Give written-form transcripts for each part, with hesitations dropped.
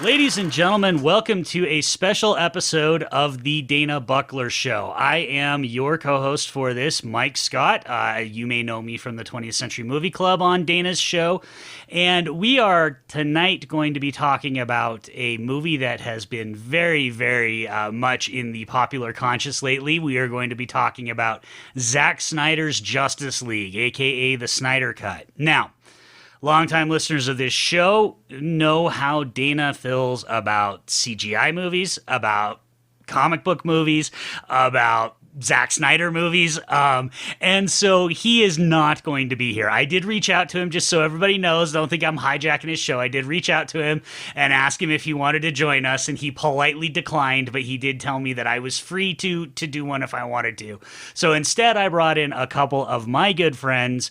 Ladies and gentlemen, welcome to a special episode of the Dana Buckler Show. I am your co-host for this, Mike Scott. You may know me from the 20th Century Movie Club on Dana's show. And we are tonight going to be talking about a movie that has been very much in the popular conscious lately. We are going to be talking about Zack Snyder's Justice League, aka the Snyder Cut. Now, longtime listeners of this show know how Dana feels about CGI movies, about comic book movies, about Zack Snyder movies. And so he is not going to be here. I did reach out to him just so everybody knows. Don't think I'm hijacking his show. I did reach out to him and ask him if he wanted to join us, and he politely declined, but he did tell me that I was free to do one if I wanted to. So instead, I brought in a couple of my good friends,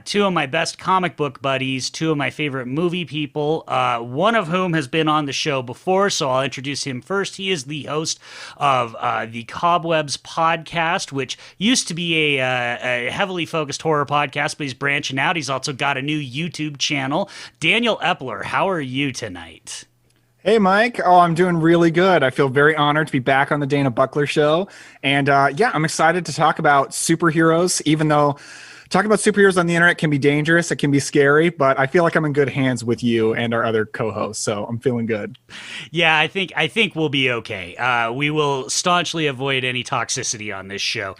two of my best comic book buddies, two of my favorite movie people, one of whom has been on the show before, so I'll introduce him first. He is the host of the Cobwebs podcast, which used to be a heavily focused horror podcast, but he's branching out. He's also got a new YouTube channel. Daniel Epler, how are you tonight? Hey, Mike. Oh, I'm doing really good. I feel very honored to be back on the Dana Buckler Show. And yeah, I'm excited to talk about superheroes, even though talking about superheroes on the internet can be dangerous. It can be scary, but I feel like I'm in good hands with you and our other co-hosts, so I'm feeling good. Yeah, I think we'll be okay. We will staunchly avoid any toxicity on this show.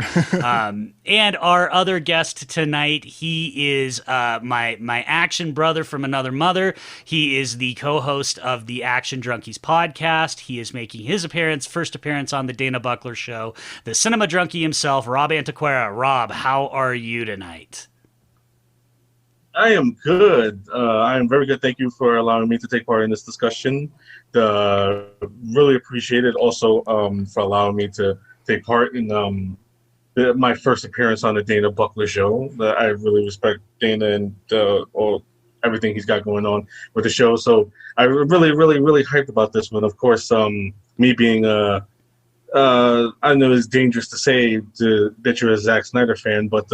And our other guest tonight, he is my action brother from another mother. He is the co-host of the Action Drunkies podcast. He is making his first appearance on the Dana Buckler Show. The cinema junkie himself, Rob Antiquera. Rob, how are you tonight? I am good. I am very good. Thank you for allowing me to take part in this discussion. Really appreciate it. Also, for allowing me to take part in my first appearance on the Dana Buckler Show. I really respect Dana and everything he's got going on with the show. So I really hyped about this one. Of course, me being I know it's dangerous to say that you're a Zack Snyder fan, but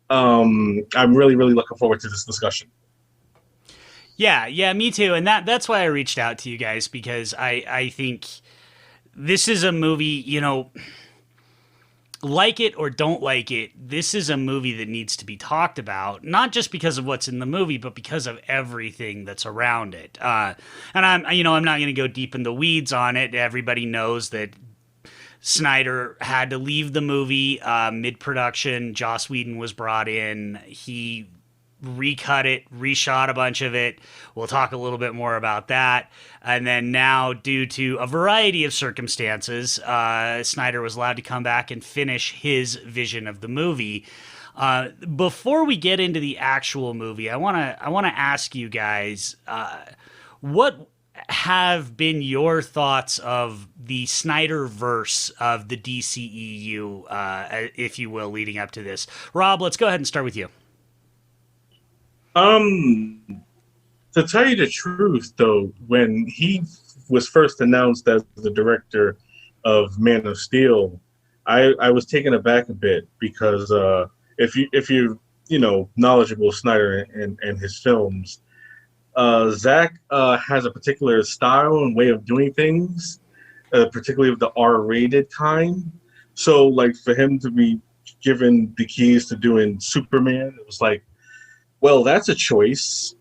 I'm really looking forward to this discussion. Yeah, me too. And that's why I reached out to you guys, because I think this is a movie, like it or don't like it, this is a movie that needs to be talked about, not just because of what's in the movie, but because of everything that's around it. And I'm not going to go deep in the weeds on it. Everybody knows that Snyder had to leave the movie mid-production. Joss Whedon was brought in. He recut it, reshot a bunch of it. We'll talk a little bit more about that. And then now, due to a variety of circumstances, Snyder was allowed to come back and finish his vision of the movie. Before we get into the actual movie, I want to ask you guys, what have been your thoughts of the Snyderverse of the DCEU, if you will, leading up to this? Rob, let's go ahead and start with you. To tell you the truth, though, when he was first announced as the director of Man of Steel, I was taken aback a bit, because if you're knowledgeable of Snyder and his films, Zack has a particular style and way of doing things, particularly of the R-rated kind. So, like, for him to be given the keys to doing Superman, it was like, well, that's a choice,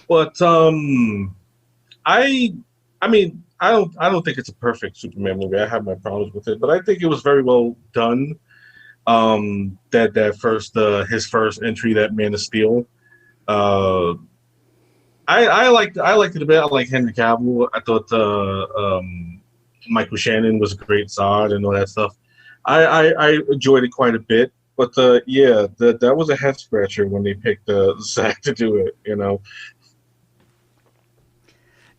But I mean, I don't think it's a perfect Superman movie. I have my problems with it, but I think it was very well done. That first his first entry, that Man of Steel. I liked it a bit. I like Henry Cavill. I thought Michael Shannon was a great Zod and all that stuff. I enjoyed it quite a bit. But that was a head scratcher when they picked Zack to do it.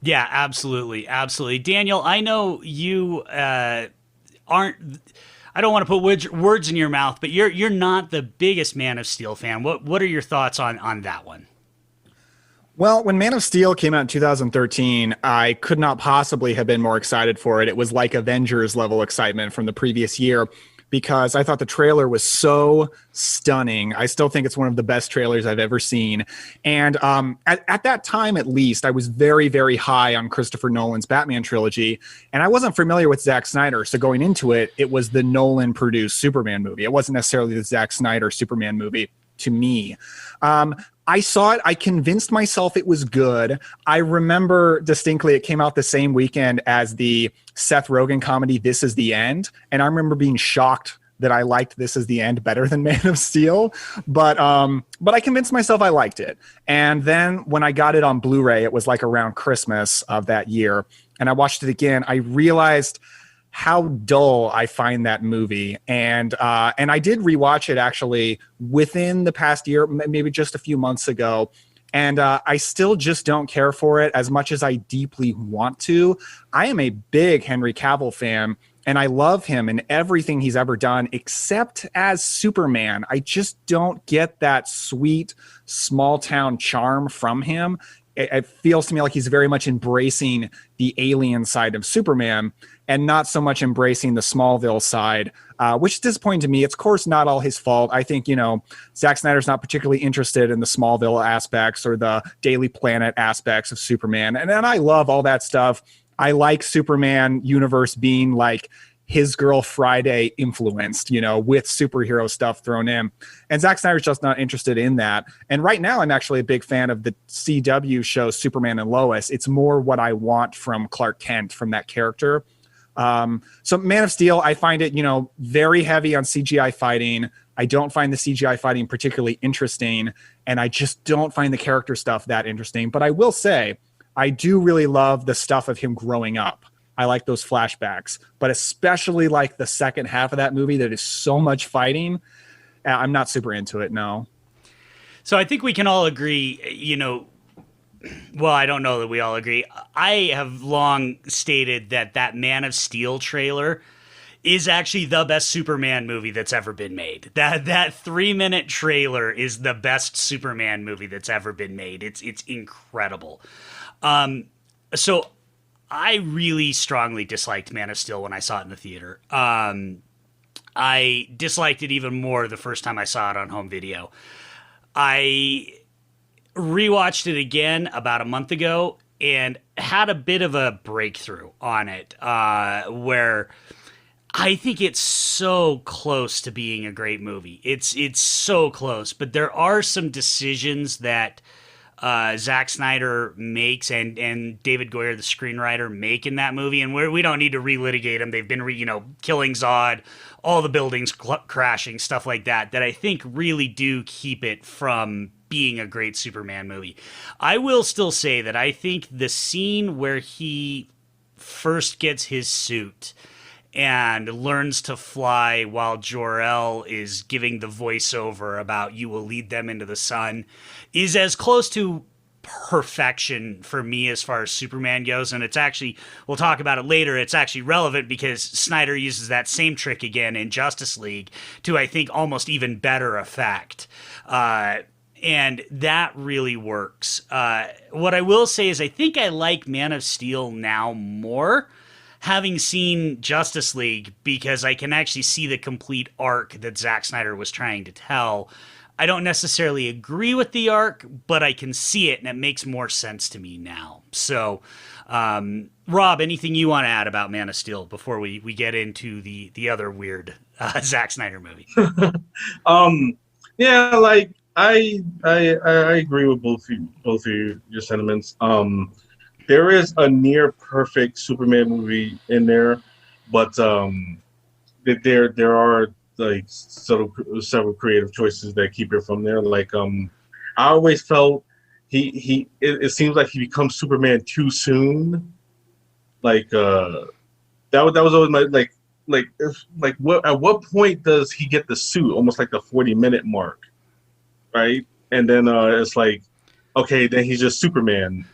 Yeah, absolutely. Daniel, I know you aren't. I don't want to put words in your mouth, but you're not the biggest Man of Steel fan. What are your thoughts on that one? Well, when Man of Steel came out in 2013, I could not possibly have been more excited for it. It was like Avengers level excitement from the previous year. because I thought the trailer was so stunning. I still think it's one of the best trailers I've ever seen. And at that time, at least, I was very, very high on Christopher Nolan's Batman trilogy. And I wasn't familiar with Zack Snyder. So going into it, it was the Nolan produced Superman movie. It wasn't necessarily the Zack Snyder Superman movie to me. I saw it. I convinced myself it was good. I remember distinctly it came out the same weekend as the Seth Rogen comedy This Is the End. And I remember being shocked that I liked This Is the End better than Man of Steel. But I convinced myself I liked it. And then when I got it on Blu-ray, it was like around Christmas of that year. And I watched it again. I realized how dull I find that movie. And I did rewatch it actually within the past year, maybe just a few months ago. And I still just don't care for it as much as I deeply want to. I am a big Henry Cavill fan, and I love him in everything he's ever done, except as Superman. I just don't get that sweet, small town charm from him. It feels to me like he's very much embracing the alien side of Superman and not so much embracing the Smallville side, which is disappointing to me. It's, of course, not all his fault. I think, Zack Snyder's not particularly interested in the Smallville aspects or the Daily Planet aspects of Superman. And I love all that stuff. I like Superman universe being like his Girl Friday influenced, with superhero stuff thrown in. And Zack Snyder's just not interested in that. And right now, I'm actually a big fan of the CW show Superman and Lois. It's more what I want from Clark Kent, from that character. So Man of Steel, I find it, very heavy on CGI fighting. I don't find the CGI fighting particularly interesting. And I just don't find the character stuff that interesting. But I will say, I do really love the stuff of him growing up. I like those flashbacks, but especially like the second half of that movie that is so much fighting. I'm not super into it, no. So I think we can all agree, well, I don't know that we all agree. I have long stated that Man of Steel trailer is actually the best Superman movie that's ever been made. That 3-minute trailer is the best Superman movie that's ever been made. It's incredible. So I really strongly disliked Man of Steel when I saw it in the theater. I disliked it even more the first time I saw it on home video. I rewatched it again about a month ago and had a bit of a breakthrough on it, where I think it's so close to being a great movie. It's so close, but there are some decisions that Zack Snyder makes and David Goyer, the screenwriter, make in that movie, and we don't need to relitigate them. They've been, killing Zod, all the buildings crashing, stuff like that I think really do keep it from being a great Superman movie. I will still say that I think the scene where he first gets his suit and learns to fly while Jor-El is giving the voiceover about "you will lead them into the sun" is as close to perfection for me as far as Superman goes. And it's actually, we'll talk about it later, it's actually relevant because Snyder uses that same trick again in Justice League to, I think, almost even better effect. And that really works. What I will say is I think I like Man of Steel now more, having seen Justice League, because I can actually see the complete arc that Zack Snyder was trying to tell. I don't necessarily agree with the arc, but I can see it, and it makes more sense to me now. So, Rob, anything you want to add about Man of Steel before we get into the other weird Zack Snyder movie? Yeah, like I agree with both of your sentiments. There is a near perfect Superman movie in there, but there are like several creative choices that keep it from there. Like I always felt it seems like he becomes Superman too soon. Like that was always my at what point does he get the suit? Almost like the 40-minute mark, right? And then it's like, okay, then he's just Superman.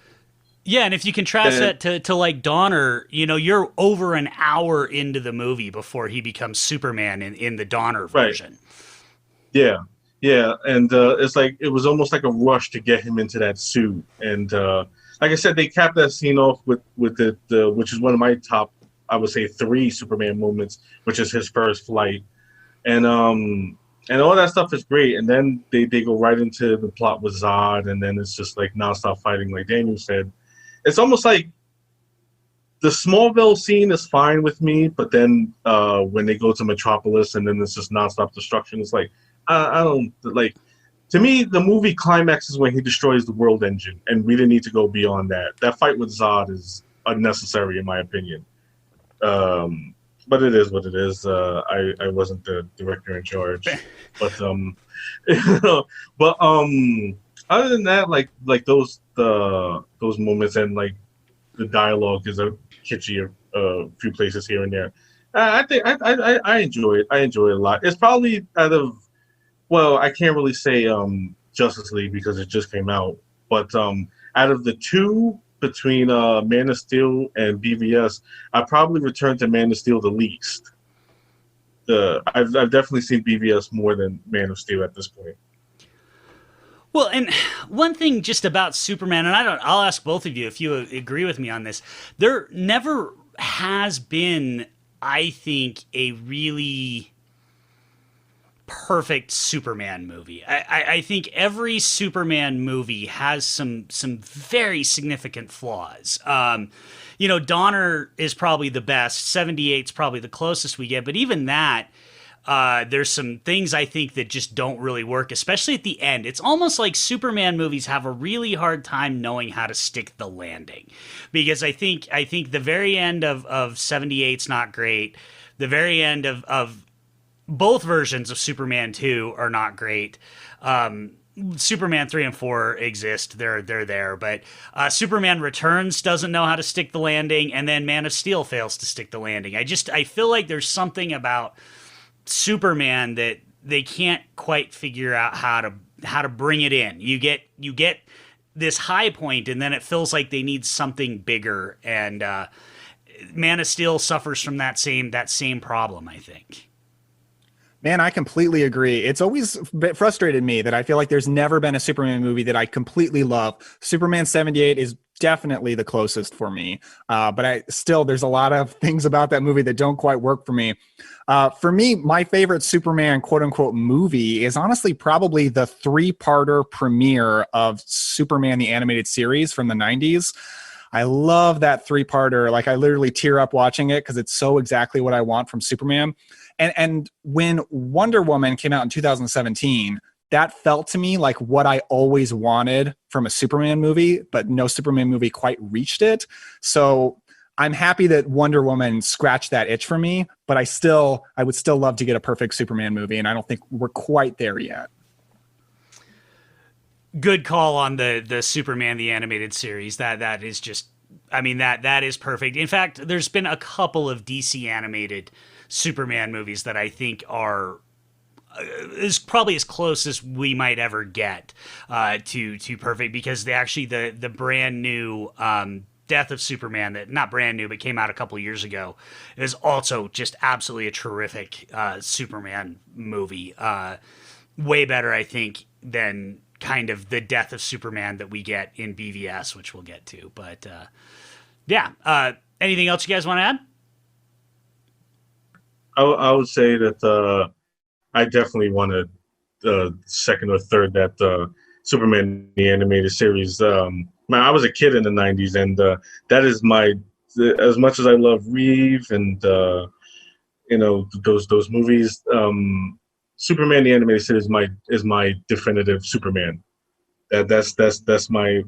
Yeah, and if you contrast that to like Donner, you're over an hour into the movie before he becomes Superman in the Donner version. Right. Yeah, and it's like it was almost like a rush to get him into that suit. And like I said, they capped that scene off with the which is one of my top, I would say, 3 Superman moments, which is his first flight. And all that stuff is great. And then they go right into the plot with Zod, and then it's just like nonstop fighting, like Daniel said. It's almost like the Smallville scene is fine with me, but then when they go to Metropolis and then it's just nonstop destruction, it's like I don't like. To me, the movie climaxes when he destroys the world engine, and we didn't need to go beyond that. That fight with Zod is unnecessary, in my opinion. But it is what it is. I wasn't the director in charge, but but other than that, like those moments and like the dialogue is a kitschy few places here and there. I think I enjoy it. I enjoy it a lot. It's probably out of, well, I can't really say Justice League because it just came out, but out of the two between Man of Steel and BVS, I probably returned to Man of Steel the least. I've definitely seen BVS more than Man of Steel at this point. Well, and one thing just about Superman, and I'll ask both of you if you agree with me on this. There never has been, I think, a really perfect Superman movie. I think every Superman movie has some very significant flaws. Donner is probably the best. 78's probably the closest we get, but even that, there's some things I think that just don't really work, especially at the end. It's almost like Superman movies have a really hard time knowing how to stick the landing, because I think the very end of 78's not great. The very end of both versions of Superman 2 are not great. Superman 3 and 4 exist. They're there. But Superman Returns doesn't know how to stick the landing, and then Man of Steel fails to stick the landing. I feel like there's something about Superman that they can't quite figure out how to bring it in. You get this high point, and then it feels like they need something bigger, and Man of Steel suffers from that same problem, I think. Man, I completely agree. It's always frustrated me that I feel like there's never been a Superman movie that I completely love. Superman 78 is definitely the closest for me. But there's a lot of things about that movie that don't quite work for me. For me, my favorite Superman quote unquote movie is honestly probably the 3-parter premiere of Superman, the animated series from the 90s. I love that 3-parter. Like, I literally tear up watching it because it's so exactly what I want from Superman. And when Wonder Woman came out in 2017, that felt to me like what I always wanted from a Superman movie, but no Superman movie quite reached it. So I'm happy that Wonder Woman scratched that itch for me, but I would still love to get a perfect Superman movie, and I don't think we're quite there yet. Good call on the Superman the animated series. That is just, I mean, that is perfect. In fact, there's been a couple of DC animated Superman movies that I think are is probably as close as we might ever get to perfect, because the brand new Death of Superman, that not brand new but came out a couple years ago, is also just absolutely a terrific Superman movie. Way better, I think, than kind of the Death of Superman that we get in BVS, which we'll get to. But anything else you guys want to add? I would say that I definitely want a second or third that Superman the animated series. I was a kid in the '90s, and that is my, as much as I love Reeve and those movies. Superman the animated series is my definitive Superman. That's my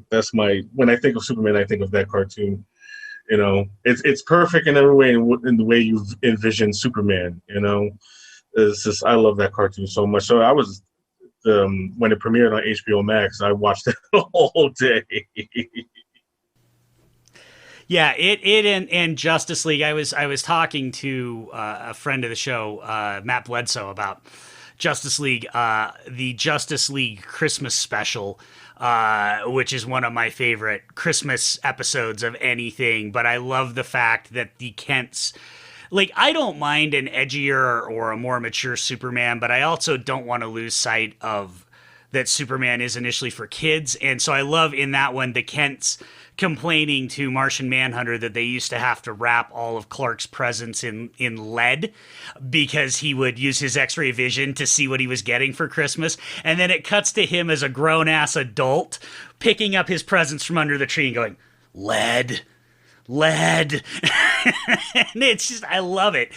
when I think of Superman, I think of that cartoon. It's perfect in every way, in the way you envision Superman. It's just, I love that cartoon so much. So I was, when it premiered on HBO Max, I watched it all day. Yeah, it and Justice League. I was talking to a friend of the show, Matt Bledsoe, about Justice League, the Justice League Christmas special, which is one of my favorite Christmas episodes of anything. But I love the fact that the Kents, like, I don't mind an edgier or a more mature Superman, but I also don't want to lose sight of that Superman is initially for kids. And so I love in that one the Kents complaining to Martian Manhunter that they used to have to wrap all of Clark's presents in lead because he would use his X-ray vision to see what he was getting for Christmas. And then it cuts to him as a grown-ass adult picking up his presents from under the tree and going, lead. And it's just, I love it.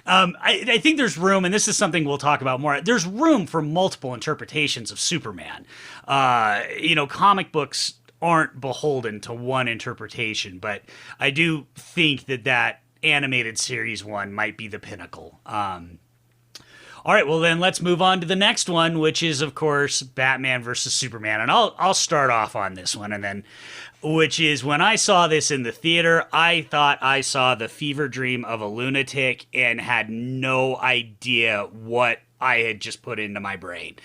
I think there's room, and this is something we'll talk about more. There's room for multiple interpretations of Superman. Comic books aren't beholden to one interpretation, but I do think that animated series one might be the pinnacle. All right, well then let's move on to the next one, which is of course Batman versus Superman, and I'll start off on this one, and then, which is when I saw this in the theater, I thought I saw the fever dream of a lunatic and had no idea what I had just put into my brain.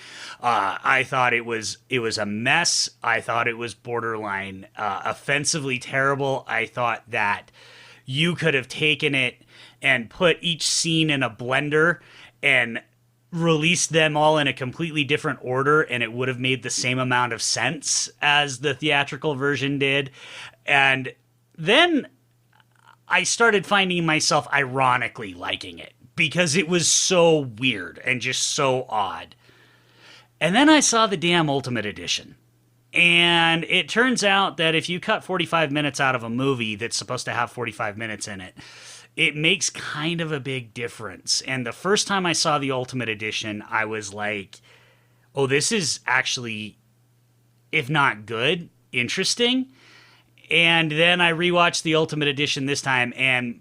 I thought it was a mess. I thought it was borderline offensively terrible. I thought that you could have taken it and put each scene in a blender and released them all in a completely different order, and it would have made the same amount of sense as the theatrical version did. And then I started finding myself ironically liking it because it was so weird and just so odd. And then I saw the damn Ultimate Edition. And it turns out that if you cut 45 minutes out of a movie that's supposed to have 45 minutes in it, it makes kind of a big difference. And the first time I saw the Ultimate Edition, I was like, oh, this is actually, if not good, interesting. And then I rewatched the Ultimate Edition this time, and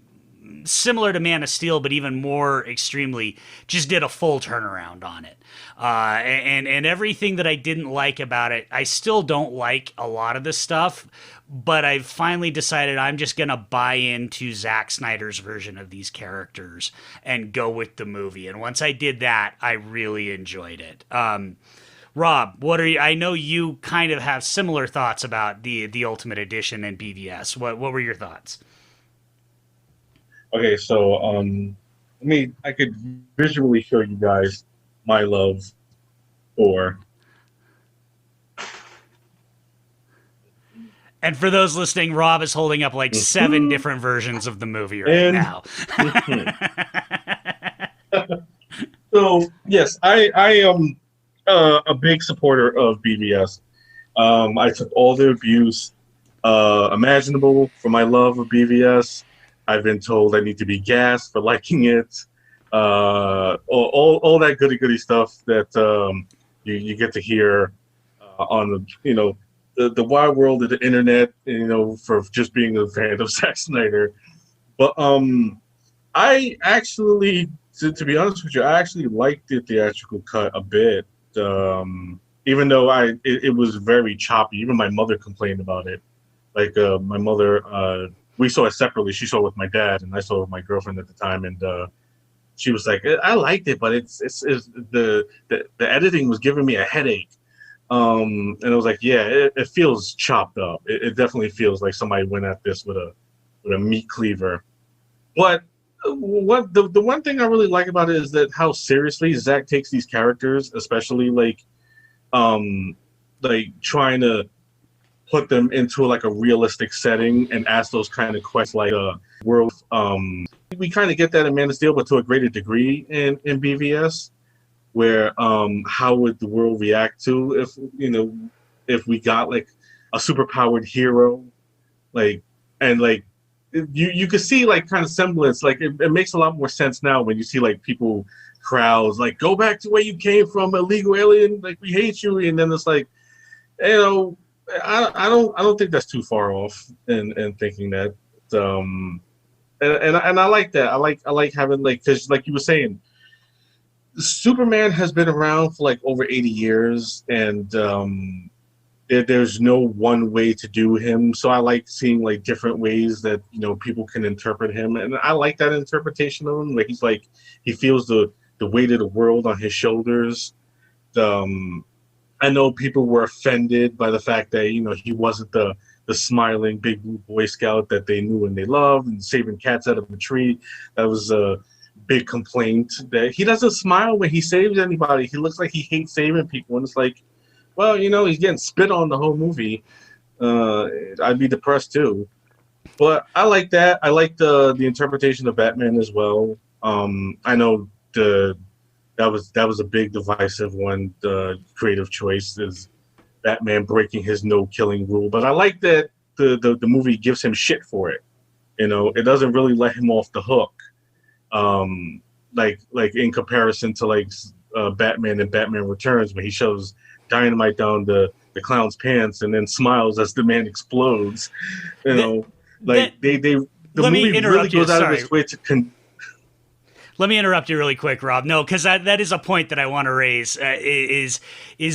similar to Man of Steel, but even more extremely, just did a full turnaround on it. And everything that I didn't like about it, I still don't like a lot of the stuff, but I've finally decided I'm just going to buy into Zack Snyder's version of these characters and go with the movie. And once I did that, I really enjoyed it. Rob, what are you? I know you kind of have similar thoughts about the Ultimate Edition and BVS. What were your thoughts? Okay, so I could visually show you guys my love for. And for those listening, Rob is holding up like 7 different versions of the movie right now. So yes, I am a big supporter of BVS. I took all the abuse imaginable for my love of BVS. I've been told I need to be gassed for liking it. All that goody stuff that you get to hear on the wide world of the internet, for just being a fan of Zack Snyder. But I actually, to be honest with you, I actually liked the theatrical cut a bit. Even though it was very choppy. Even my mother complained about it. Like my mother, we saw it separately. She saw it with my dad, and I saw it with my girlfriend at the time. And she was like, "I liked it, but it's the editing was giving me a headache." And I was like, "Yeah, it feels chopped up. It definitely feels like somebody went at this with a meat cleaver." But what the one thing I really like about it is that how seriously Zack takes these characters, especially like trying to put them into like a realistic setting and ask those kind of questions like world. We kind of get that in Man of Steel, but to a greater degree in BVS, where how would the world react to if we got like a superpowered hero, you could see like kind of semblance. Like it makes a lot more sense now when you see like crowds like go back to where you came from, illegal alien, like we hate you, and then it's like, I don't think that's too far off in thinking that. And I like that. I like having because like you were saying, Superman has been around for like over 80 years, and there's no one way to do him. So I like seeing like different ways that people can interpret him, and I like that interpretation of him. Like he feels the weight of the world on his shoulders. I know people were offended by the fact that he wasn't the smiling big blue Boy Scout that they knew and they loved, and saving cats out of a tree. That was a big complaint that he doesn't smile when he saves anybody. He looks like he hates saving people, and it's like, well, he's getting spit on the whole movie, I'd be depressed too. But I like that. I like the interpretation of Batman as well. I know that was a big divisive one. The creative choice is Batman breaking his no killing rule, but I like that the movie gives him shit for it. It doesn't really let him off the hook. Like in comparison to Batman and Batman Returns, when he shoves dynamite down the clown's pants and then smiles as the man explodes. The let me movie interrupt really goes you. out Sorry. of its way to. Let me interrupt you really quick, Rob. No, because that is a point that I want to raise. Is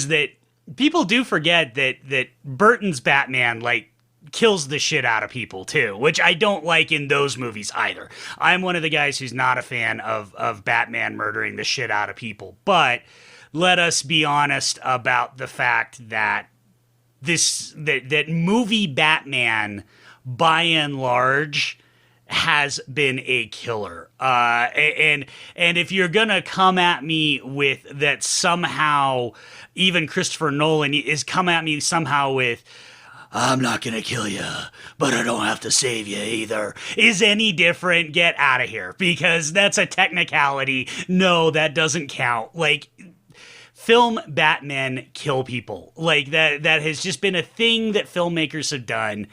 that people do forget that Burton's Batman kills the shit out of people too, which I don't like in those movies either. I'm one of the guys who's not a fan of Batman murdering the shit out of people. But let us be honest about the fact that that movie Batman, by and large, has been a killer. And if you're gonna come at me with that somehow, even Christopher Nolan is come at me somehow with, I'm not gonna kill you, but I don't have to save you either, is any different, get out of here, because that's a technicality. No, that doesn't count. Film Batman kill people. That has just been a thing that filmmakers have done.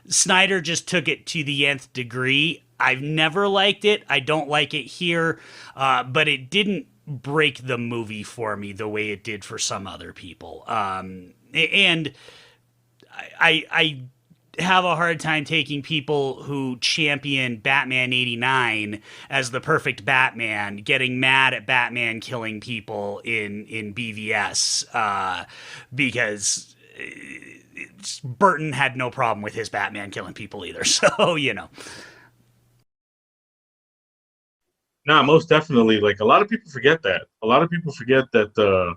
Snyder just took it to the nth degree. I've never liked it. I don't like it here, but it didn't break the movie for me the way it did for some other people. And I have a hard time taking people who champion Batman 89 as the perfect Batman getting mad at Batman killing people in BVS, because Burton had no problem with his Batman killing people either. So, Nah, most definitely. A lot of people forget that. A lot of people forget that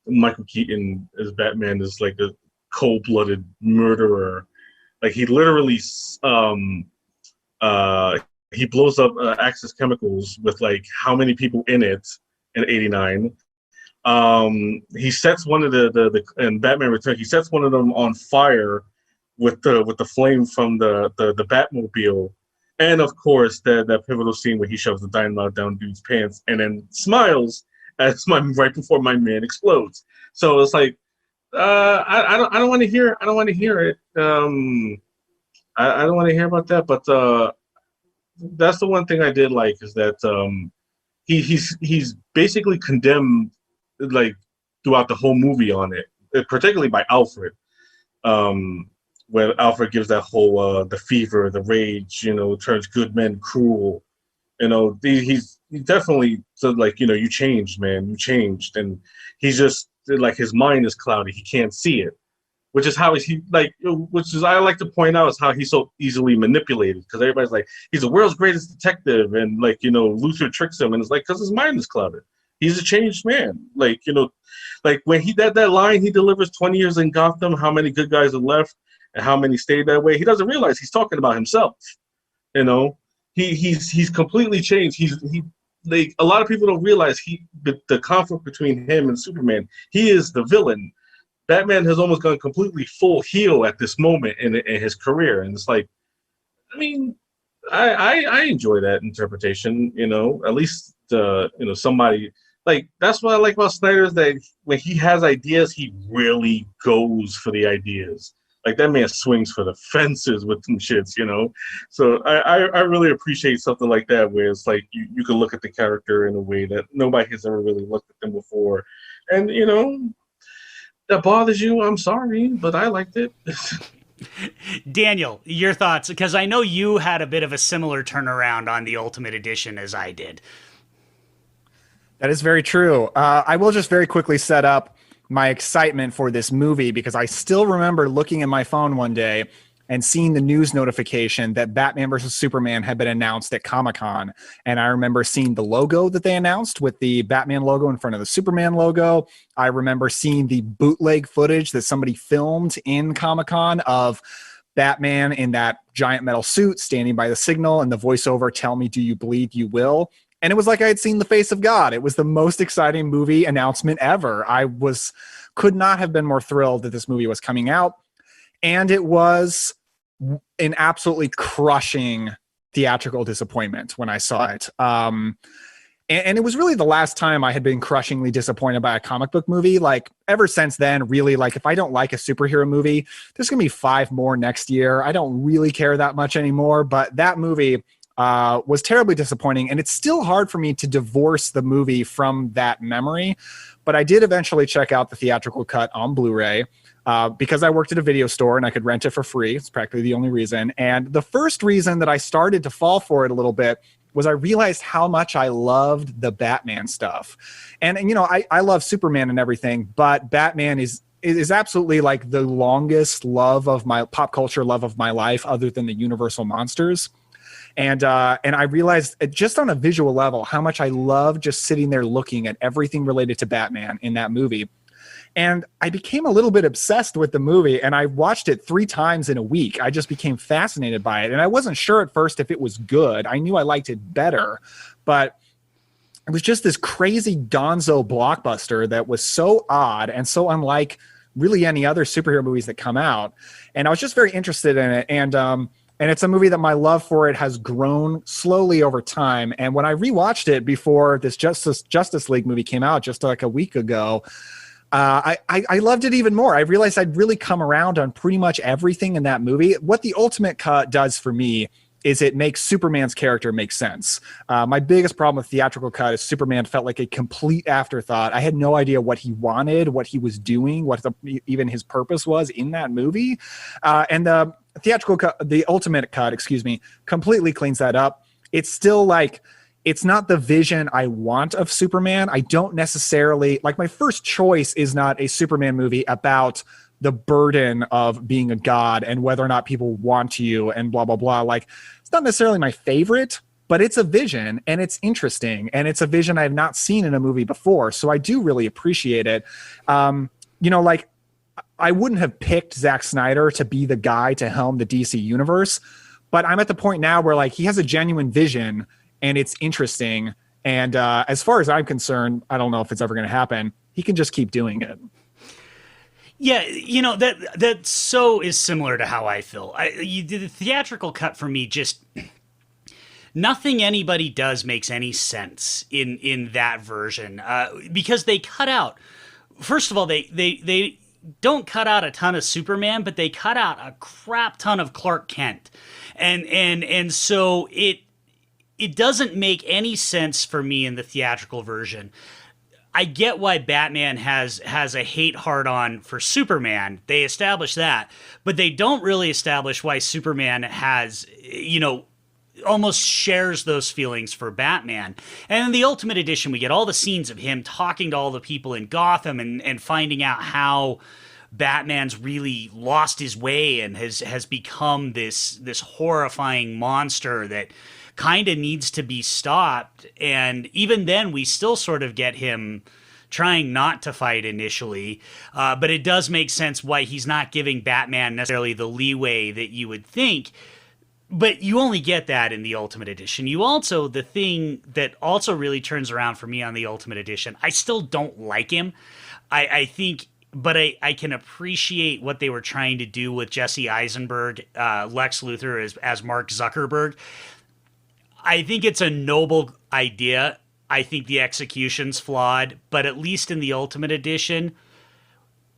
Michael Keaton as Batman is a cold-blooded murderer. He literally he blows up Axis Chemicals with how many people in it in '89. He sets one of the in Batman Returns. He sets one of them on fire with the flame from the Batmobile, and of course that pivotal scene where he shoves the dynamite down dude's pants and then smiles right before my man explodes. So it's I don't want to hear I don't want to hear it. I don't want to hear about that. But that's the one thing I did like, is that he's basically condemned throughout the whole movie on it, particularly by Alfred. When Alfred gives that whole the fever, the rage, turns good men cruel. He's definitely said you changed, man, you changed, and he's just his mind is cloudy. He can't see it, which is how which is I like to point out is how he's so easily manipulated, because everybody's he's the world's greatest detective, and Luthor tricks him, and it's because his mind is clouded. He's a changed man. When he that line he delivers, 20 years in Gotham, how many good guys are left and how many stayed that way? He doesn't realize he's talking about himself. He's completely changed. A lot of people don't realize the conflict between him and Superman. He is the villain. Batman has almost gone completely full heel at this moment in his career, and it's I enjoy that interpretation. At least somebody that's what I like about Snyder, is that when he has ideas, he really goes for the ideas. That man swings for the fences with some shits, So I really appreciate something like that, where it's you can look at the character in a way that nobody has ever really looked at them before, and that bothers you, I'm sorry, but I liked it. Daniel, your thoughts, because I know you had a bit of a similar turnaround on the Ultimate Edition as I did. That is very true. I will just very quickly set up my excitement for this movie, because I still remember looking at my phone one day and seeing the news notification that Batman versus Superman had been announced at Comic-Con. And I remember seeing the logo that they announced with the Batman logo in front of the Superman logo. I remember seeing the bootleg footage that somebody filmed in Comic-Con of Batman in that giant metal suit standing by the signal, and the voiceover, "Tell me, do you bleed? You will." And it was like I had seen the face of God. It was the most exciting movie announcement ever. Could not have been more thrilled that this movie was coming out. And it was an absolutely crushing theatrical disappointment when I saw it. And it was really the last time I had been crushingly disappointed by a comic book movie. Like ever since then, really, like if I don't like a superhero movie, there's going to be 5 more next year. I don't really care that much anymore. But that movie was terribly disappointing. And it's still hard for me to divorce the movie from that memory. But I did eventually check out the theatrical cut on Blu-ray because I worked at a video store and I could rent it for free. It's practically the only reason. And the first reason that I started to fall for it a little bit was I realized how much I loved the Batman stuff. And you know, I love Superman and everything, but Batman is absolutely like the longest love of my pop culture love of my life, other than the Universal monsters. And I realized just on a visual level how much I love just sitting there looking at everything related to Batman in that movie. And I became a little bit obsessed with the movie, and I watched it 3 times in a week. I just became fascinated by it. And I wasn't sure at first if it was good. I knew I liked it better, but it was just this crazy gonzo blockbuster that was so odd and so unlike really any other superhero movies that come out. And I was just very interested in it. And it's a movie that my love for it has grown slowly over time. And when I rewatched it before this Justice League movie came out just like a week ago, I loved it even more. I realized I'd really come around on pretty much everything in that movie. What the ultimate cut does for me is it makes Superman's character make sense. My biggest problem with theatrical cut is Superman felt like a complete afterthought. I had no idea what he wanted, what he was doing, what even his purpose was in that movie. And the theatrical cut, the ultimate cut, completely cleans that up. It's still like, it's not the vision I want of Superman. I don't necessarily like, my first choice is not a Superman movie about the burden of being a god and whether or not people want you and blah, blah, blah. Like, it's not necessarily my favorite, but it's a vision and it's interesting. And it's a vision I have not seen in a movie before. So I do really appreciate it. You know, like I wouldn't have picked Zack Snyder to be the guy to helm the DC universe, but I'm at the point now where like he has a genuine vision and it's interesting. And as far as I'm concerned, I don't know if it's ever going to happen. He can just keep doing it. Yeah, you know, that so is similar to how I feel. The theatrical cut for me, just nothing anybody does makes any sense in that version because they cut out. First of all, they don't cut out a ton of Superman, but they cut out a crap ton of Clark Kent, and so it doesn't make any sense for me in the theatrical version. I get why Batman has a hate hard on for Superman. They establish that, but they don't really establish why Superman has, you know, almost shares those feelings for Batman. And in the Ultimate Edition, we get all the scenes of him talking to all the people in Gotham and finding out how Batman's really lost his way and has become this horrifying monster that kind of needs to be stopped. And even then, we still sort of get him trying not to fight initially. But it does make sense why he's not giving Batman necessarily the leeway that you would think. But you only get that in the Ultimate Edition. You also, the thing that also really turns around for me on the Ultimate Edition, I still don't like him. I think, but I can appreciate what they were trying to do with Jesse Eisenberg, Lex Luthor as Mark Zuckerberg. I think it's a noble idea. I think the execution's flawed, but at least in the Ultimate Edition,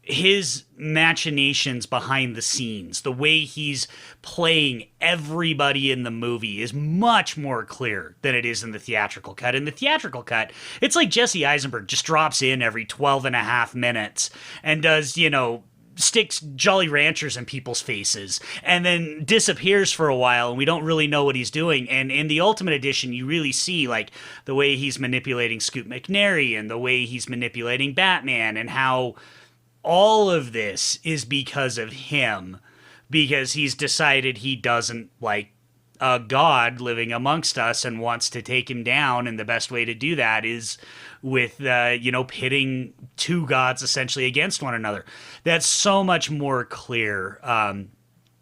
his machinations behind the scenes, the way he's playing everybody in the movie is much more clear than it is in the theatrical cut. In the theatrical cut, it's like Jesse Eisenberg just drops in every 12 and a half minutes and does, you know, sticks Jolly Ranchers in people's faces and then disappears for a while and we don't really know what he's doing. And in the Ultimate Edition, you really see like the way he's manipulating Scoot McNairy and the way he's manipulating Batman and how all of this is because of him, because he's decided he doesn't like a god living amongst us and wants to take him down. And the best way to do that is with, pitting two gods essentially against one another. That's so much more clear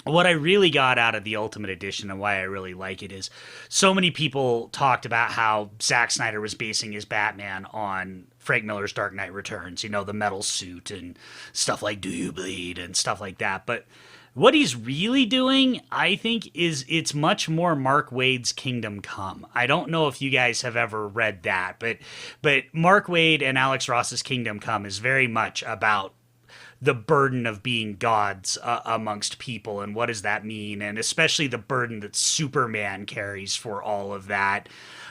what I really got out of the Ultimate Edition and why I really like it is so many people talked about how Zack Snyder was basing his Batman on Frank Miller's Dark Knight Returns, you know, the metal suit and stuff like Do You Bleed and stuff like that. But what he's really doing, I think, is it's much more Mark Waid's Kingdom Come. I don't know if you guys have ever read that, but Mark Waid and Alex Ross's Kingdom Come is very much about the burden of being gods amongst people and what does that mean, and especially the burden that Superman carries for all of that,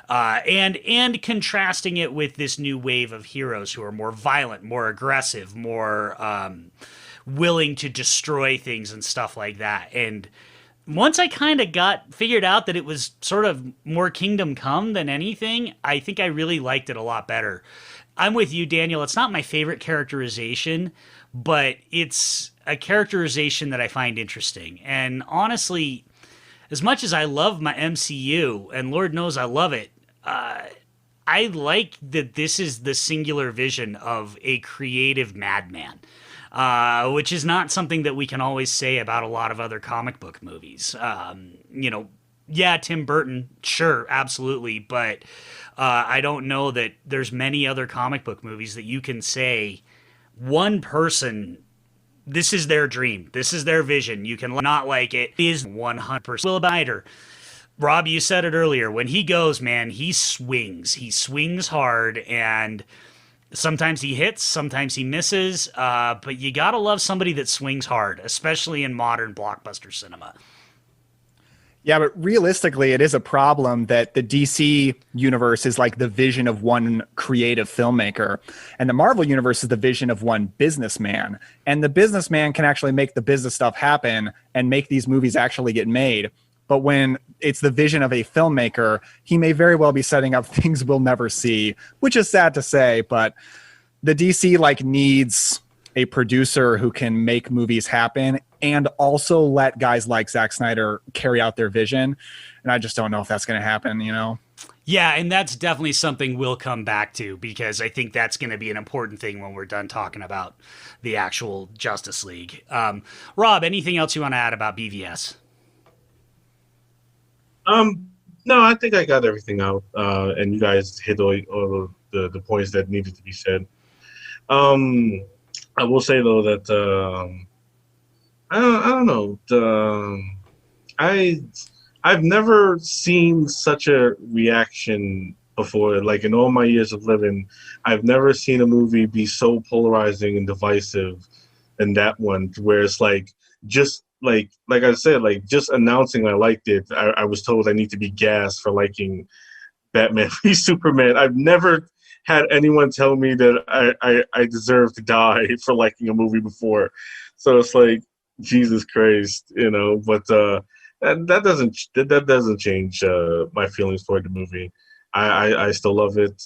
and contrasting it with this new wave of heroes who are more violent, more aggressive, more willing to destroy things and stuff like that. And once I kind of got figured out that it was sort of more Kingdom Come than anything, I think I really liked it a lot better. I'm with you, Daniel. It's not my favorite characterization, but it's a characterization that I find interesting. And honestly, as much as I love my MCU, and Lord knows I love it, I like that this is the singular vision of a creative madman, which is not something that we can always say about a lot of other comic book movies. Yeah, Tim Burton, sure, absolutely, but I don't know that there's many other comic book movies that you can say one person, this is their dream, this is their vision. You can not like it, is 100% Will Snyder. Rob, you said it earlier. When he goes, man, he swings. He swings hard, and sometimes he hits, sometimes he misses. But you gotta love somebody that swings hard, especially in modern blockbuster cinema. Yeah, but realistically, it is a problem that the DC universe is like the vision of one creative filmmaker, and the Marvel universe is the vision of one businessman. And the businessman can actually make the business stuff happen and make these movies actually get made. But when it's the vision of a filmmaker, he may very well be setting up things we'll never see, which is sad to say, but the DC like needs a producer who can make movies happen and also let guys like Zack Snyder carry out their vision. And I just don't know if that's going to happen, you know? Yeah, and that's definitely something we'll come back to, because I think that's going to be an important thing when we're done talking about the actual Justice League. Rob, anything else you want to add about BVS? No, I think I got everything out, and you guys hit all the points that needed to be said. I will say though that I don't know. I've never seen such a reaction before. Like in all my years of living, I've never seen a movie be so polarizing and divisive than that one, where it's like just like I said, like just announcing I liked it. I was told I need to be gassed for liking Batman v Superman. I've never had anyone tell me that I deserve to die for liking a movie before. So it's like, Jesus Christ, you know. But that doesn't change my feelings toward the movie. I still love it,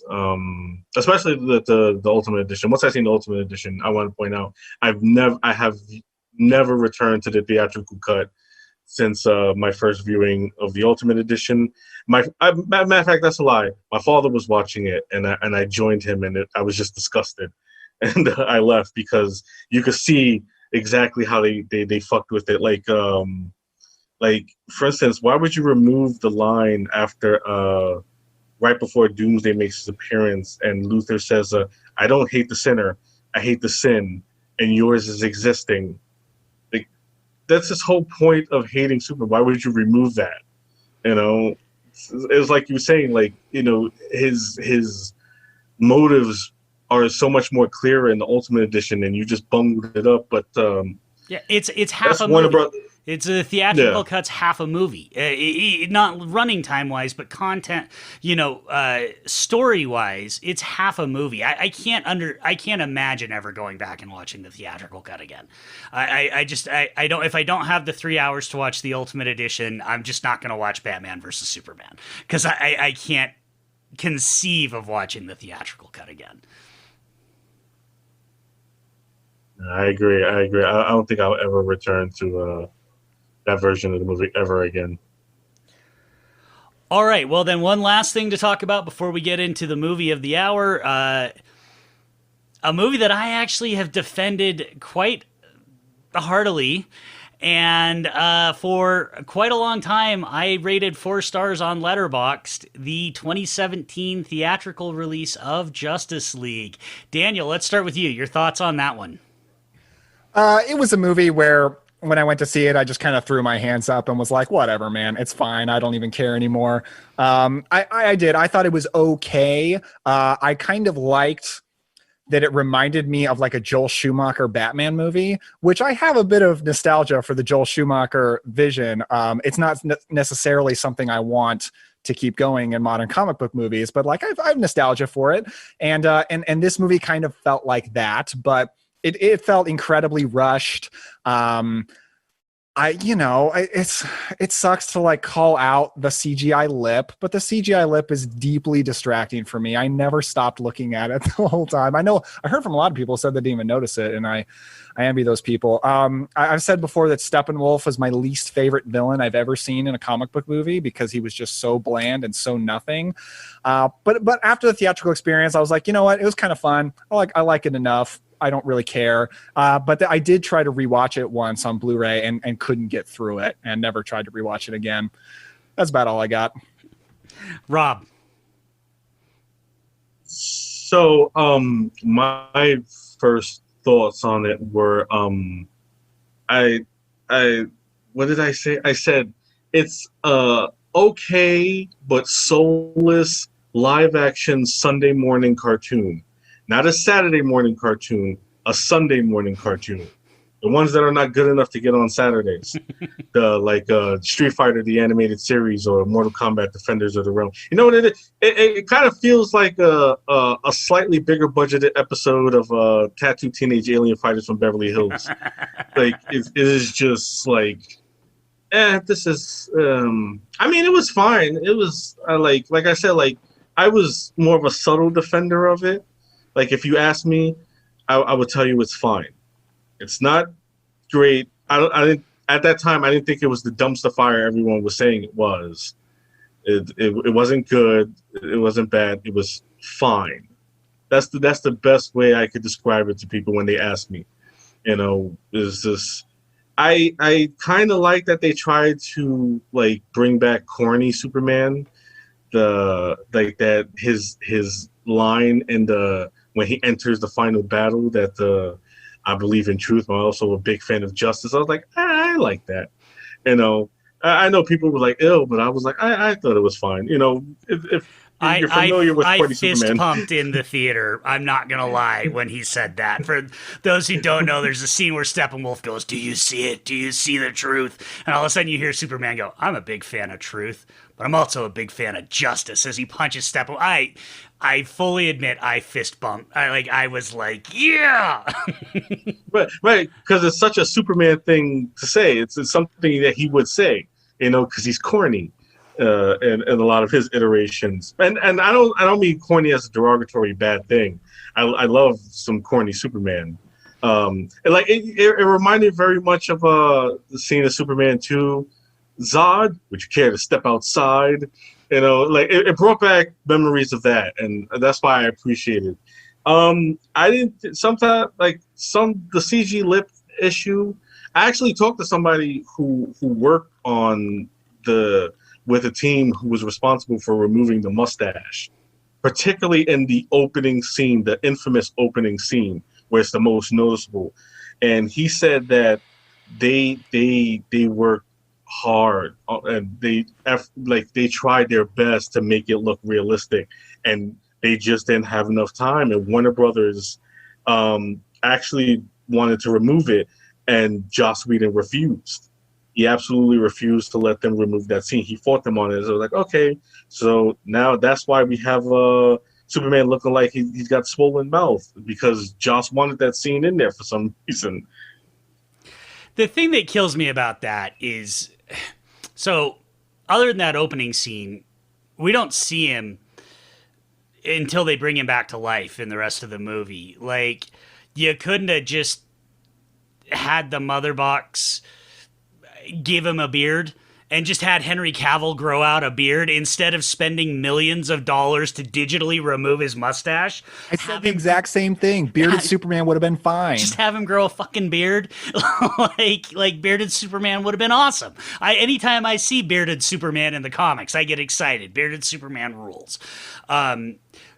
especially the Ultimate Edition. Once I've seen the Ultimate Edition, I want to point out I have never returned to the theatrical cut since my first viewing of the Ultimate Edition. Matter of fact, that's a lie. My father was watching it, and I joined him, and I was just disgusted, and I left because you could see exactly how they fucked with it. Like for instance, why would you remove the line after right before Doomsday makes his appearance, and Luthor says, "I don't hate the sinner, I hate the sin, and yours is existing." Like that's his whole point of hating Superman. Why would you remove that? You know. It was like you were saying, like, you know, his motives are so much more clearer in the Ultimate Edition, and you just bungled it up. But yeah, it's half a movie. It's a theatrical Yeah. cut's half a movie. Not running time wise, but content, story wise, it's half a movie. I can't imagine ever going back and watching the theatrical cut again. I don't, if I don't have the 3 hours to watch the Ultimate Edition, I'm just not going to watch Batman versus Superman, because I can't conceive of watching the theatrical cut again. I agree. I don't think I'll ever return to that version of the movie ever again. All right. Well, then one last thing to talk about before we get into the movie of the hour. A movie that I actually have defended quite heartily, And for quite a long time, I rated 4 stars on Letterboxd the 2017 theatrical release of Justice League. Daniel, let's start with you. Your thoughts on that one? It was a movie where when I went to see it, I just kind of threw my hands up and was like, whatever, man, it's fine. I don't even care anymore. I did. I thought it was okay. I kind of liked that it reminded me of like a Joel Schumacher Batman movie, which I have a bit of nostalgia for the Joel Schumacher vision. It's not necessarily something I want to keep going in modern comic book movies, but like I have nostalgia for it. And this movie kind of felt like that, but it felt incredibly rushed. It sucks to like call out the CGI lip, but the CGI lip is deeply distracting for me. I never stopped looking at it the whole time. I heard from a lot of people said they didn't even notice it, and I envy those people. I've said before that Steppenwolf was my least favorite villain I've ever seen in a comic book movie because he was just so bland and so nothing. But after the theatrical experience, I was like, you know what? It was kind of fun. I like it enough. I don't really care. But I did try to rewatch it once on Blu-ray and couldn't get through it and never tried to rewatch it again. That's about all I got. Rob. So, my first thoughts on it were, what did I say? I said it's okay but soulless live action Sunday morning cartoon. Not a Saturday morning cartoon, a Sunday morning cartoon. The ones that are not good enough to get on Saturdays. Street Fighter, the animated series, or Mortal Kombat Defenders of the Realm. You know what it is? It kind of feels like a slightly bigger budgeted episode of Tattooed Teenage Alien Fighters from Beverly Hills. Like, it is just like, this is, it was fine. It was, like I said, like, I was more of a subtle defender of it. Like, if you ask me, I would tell you it's fine. It's not great. I didn't at that time. I didn't think it was the dumpster fire everyone was saying it was. It wasn't good. It wasn't bad. It was fine. That's the best way I could describe it to people when they ask me. You know, is this? I kind of like that they tried to like bring back corny Superman. His line in the when he enters the final battle that I believe in truth, but I'm also a big fan of justice. I was like, I like that. You know, I know people were like, ill, but I was like, I thought it was fine. You know, if you're familiar with I corny fist Superman. pumped in the theater. I'm not gonna lie when he said that. For those who don't know, there's a scene where Steppenwolf goes, "Do you see it? Do you see the truth?" And all of a sudden you hear Superman go, "I'm a big fan of truth, but I'm also a big fan of justice." As he punches Steppenwolf, I fully admit I fist bumped. I was like, yeah. Right, because it's such a Superman thing to say. It's something that he would say, you know, because he's corny, in a lot of his iterations. And I don't mean corny as a derogatory bad thing. I love some corny Superman. It reminded very much of the scene of Superman 2, Zod. Would you care to step outside? You know, like it brought back memories of that, and that's why I appreciate it. I didn't sometimes the CG lip issue. I actually talked to somebody who worked on with a team who was responsible for removing the mustache, particularly in the opening scene, the infamous opening scene where it's the most noticeable. And he said that they worked hard and they tried their best to make it look realistic, and they just didn't have enough time. And Warner Brothers actually wanted to remove it, and Joss Whedon refused. He absolutely refused to let them remove that scene. He fought them on it. So I was like, okay, so now that's why we have Superman looking like he's got swollen mouth, because Joss wanted that scene in there for some reason. The thing that kills me about that is, so other than that opening scene, we don't see him until they bring him back to life in the rest of the movie. Like, you couldn't have just had the mother box give him a beard and just had Henry Cavill grow out a beard instead of spending millions of dollars to digitally remove his mustache. I said the exact same thing. Bearded Superman would have been fine. Just have him grow a fucking beard. like bearded Superman would have been awesome. Anytime I see bearded Superman in the comics, I get excited. Bearded Superman rules.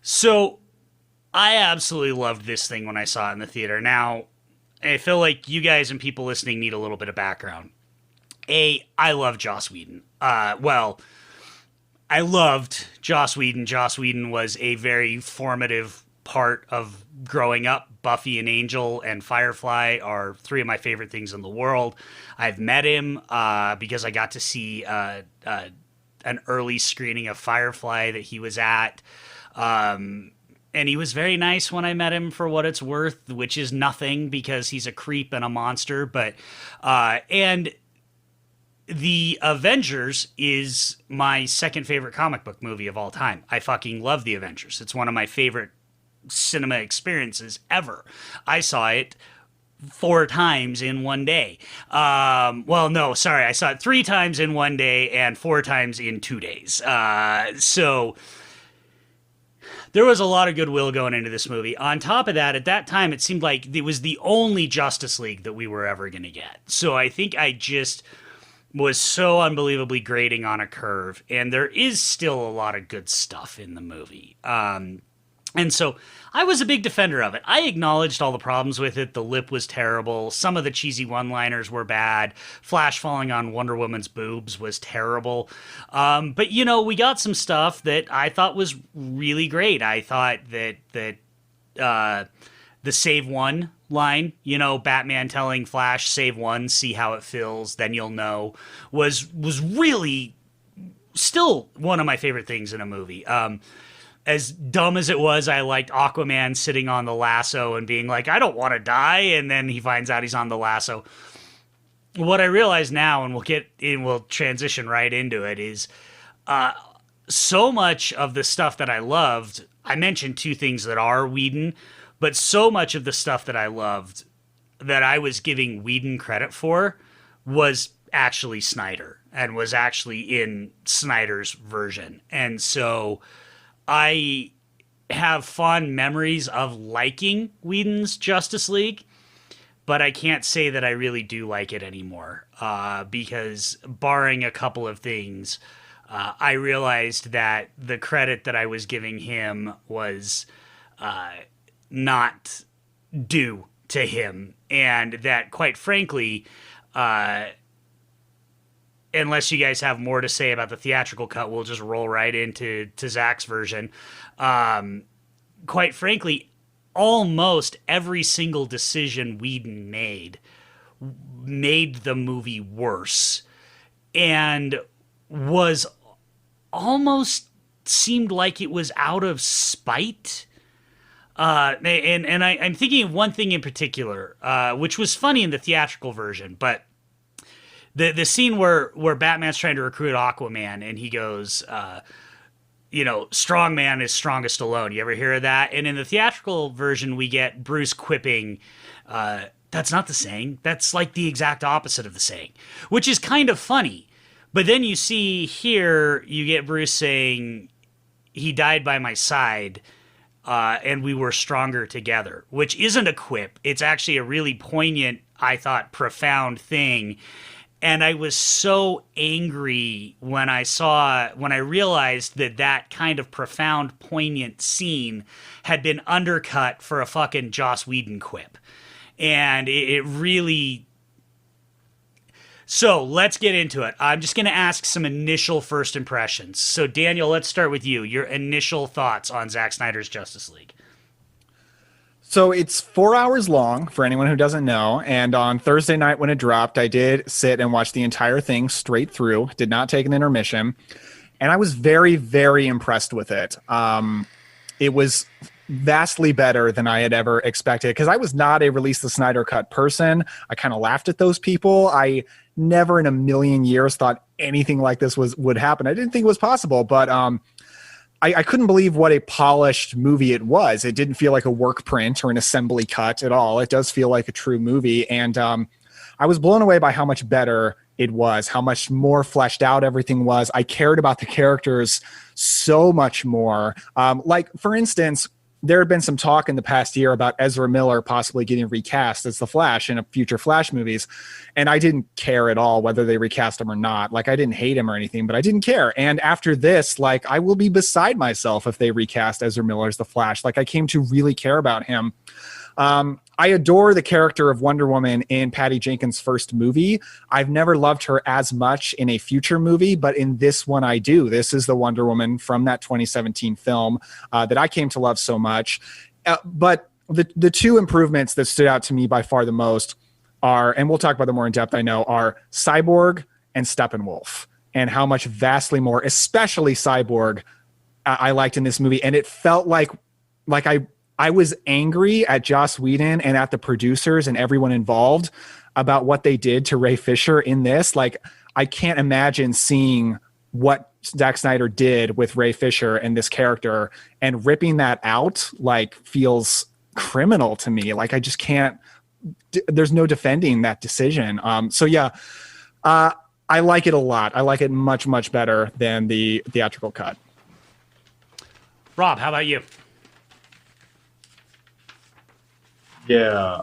So I absolutely loved this thing when I saw it in the theater. Now, I feel like you guys and people listening need a little bit of background. I love Joss Whedon. I loved Joss Whedon. Joss Whedon was a very formative part of growing up. Buffy and Angel and Firefly are three of my favorite things in the world. I've met him because I got to see an early screening of Firefly that he was at. And he was very nice when I met him, for what it's worth, which is nothing because he's a creep and a monster. But and The Avengers is my second favorite comic book movie of all time. I fucking love The Avengers. It's one of my favorite cinema experiences ever. I saw it 4 times in one day. Well, no, sorry. I saw it 3 times in one day and 4 times in 2 days. So there was a lot of goodwill going into this movie. On top of that, at that time, it seemed like it was the only Justice League that we were ever going to get. So I think I just was so unbelievably grading on a curve, and there is still a lot of good stuff in the movie. And so I was a big defender of it. I acknowledged all the problems with it. The lip was terrible. Some of the cheesy one-liners were bad. Flash falling on Wonder Woman's boobs was terrible. But, you know, we got some stuff that I thought was really great. I thought that the save one line, you know, Batman telling Flash, save one, see how it feels, then you'll know, was really still one of my favorite things in a movie. As dumb as it was, I liked Aquaman sitting on the lasso and being like, I don't want to die, and then he finds out he's on the lasso. What I realize now, and we'll transition right into it, is so much of the stuff that I loved, I mentioned 2 things that are Whedon, but so much of the stuff that I loved that I was giving Whedon credit for was actually Snyder and was actually in Snyder's version. And so I have fond memories of liking Whedon's Justice League, but I can't say that I really do like it anymore because barring a couple of things, I realized that the credit that I was giving him was not due to him, and that, quite frankly, unless you guys have more to say about the theatrical cut, we'll just roll right into Zach's version. Quite frankly, almost every single decision Whedon made the movie worse, and was almost seemed like it was out of spite. And I'm thinking of one thing in particular, which was funny in the theatrical version, but the scene where Batman's trying to recruit Aquaman and he goes, strong man is strongest alone. You ever hear of that? And in the theatrical version, we get Bruce quipping, that's not the saying. That's like the exact opposite of the saying, which is kind of funny. But then you see here, you get Bruce saying, he died by my side, and we were stronger together, which isn't a quip. It's actually a really poignant, I thought, profound thing. And I was so angry when I realized that kind of profound, poignant scene had been undercut for a fucking Joss Whedon quip. And it really... So let's get into it. I'm just going to ask some initial first impressions. So Daniel, let's start with you. Your initial thoughts on Zack Snyder's Justice League. So it's 4 hours long for anyone who doesn't know. And on Thursday night when it dropped, I did sit and watch the entire thing straight through, did not take an intermission. And I was very, very impressed with it. It was vastly better than I had ever expected because I was not a release the Snyder cut person. I kind of laughed at those people. I never in a million years thought anything like this would happen. I didn't think it was possible, but I couldn't believe what a polished movie it was. It didn't feel like a work print or an assembly cut at all. It does feel like a true movie. And I was blown away by how much better it was, how much more fleshed out everything was. I cared about the characters so much more. Like, for instance, there had been some talk in the past year about Ezra Miller possibly getting recast as the Flash in a future Flash movies. And I didn't care at all whether they recast him or not. Like, I didn't hate him or anything, but I didn't care. And after this, like, I will be beside myself if they recast Ezra Miller as the Flash. Like, I came to really care about him. I adore the character of Wonder Woman in Patty Jenkins' first movie. I've never loved her as much in a future movie, but in this one I do. This is the Wonder Woman from that 2017 film that I came to love so much. But the two improvements that stood out to me by far the most are, and we'll talk about them more in depth, I know, are Cyborg and Steppenwolf, and how much vastly more, especially Cyborg, I liked in this movie. And it felt like I was angry at Joss Whedon and at the producers and everyone involved about what they did to Ray Fisher in this. Like, I can't imagine seeing what Zack Snyder did with Ray Fisher and this character, and ripping that out, like, feels criminal to me. Like, I just can't, there's no defending that decision. So yeah, I like it a lot. I like it much, much better than the theatrical cut. Rob, how about you? Yeah.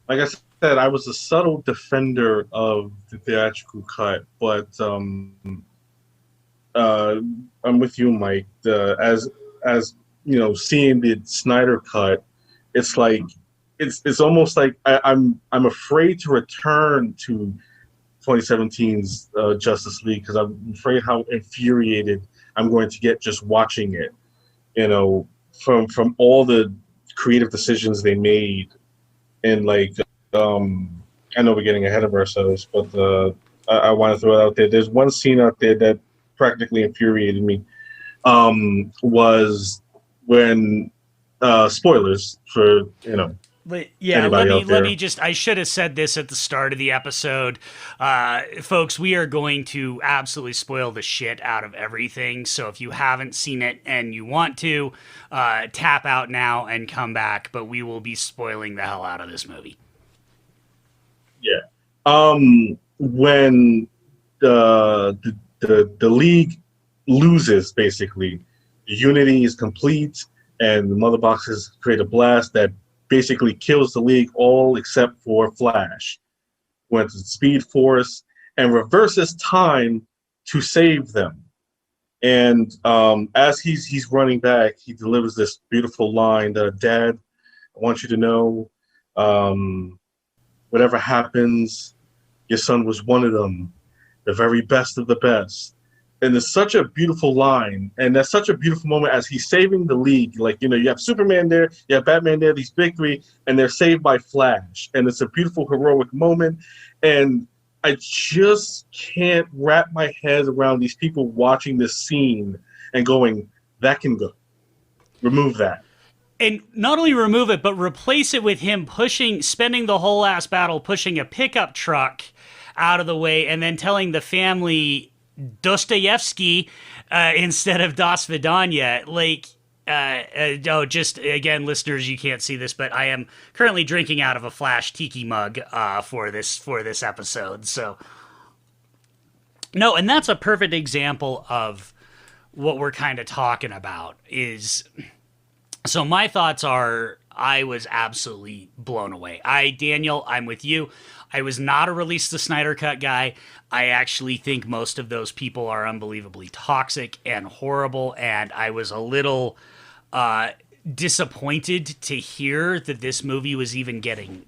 Like I said, I was a subtle defender of the theatrical cut, but I'm with you, Mike. As you know, seeing the Snyder cut, it's like it's almost like I'm afraid to return to 2017's Justice League, because I'm afraid how infuriated I'm going to get just watching it. You know, from all the creative decisions they made, and like I know we're getting ahead of ourselves, but I want to throw it out there. There's one scene out there that practically infuriated me. Was when spoilers for, you know. Yeah, let me just, I should have said this at the start of the episode. Folks, we are going to absolutely spoil the shit out of everything. So if you haven't seen it and you want to, tap out now and come back, but we will be spoiling the hell out of this movie. Yeah. When the league loses, basically, the unity is complete, and the mother boxes create a blast that basically kills the league all except for Flash. Went to Speed Force and reverses time to save them. And as he's running back, he delivers this beautiful line that, "Dad, I want you to know, whatever happens, your son was one of them, the very best of the best." And it's such a beautiful line, and that's such a beautiful moment as he's saving the league. Like, you know, you have Superman there, you have Batman there, these big three, and they're saved by Flash. And it's a beautiful, heroic moment. And I just can't wrap my head around these people watching this scene and going, that can go. Remove that. And not only remove it, but replace it with him spending the whole last battle pushing a pickup truck out of the way, and then telling the family Dostoevsky instead of Das Vidanya. Like, just again, listeners, you can't see this, but I am currently drinking out of a Flash tiki mug for this episode. So no, and that's a perfect example of what we're kind of talking about. So my thoughts are, I was absolutely blown away. Daniel, I'm with you. I was not a release the Snyder Cut guy. I actually think most of those people are unbelievably toxic and horrible, and I was a little disappointed to hear that this movie was even getting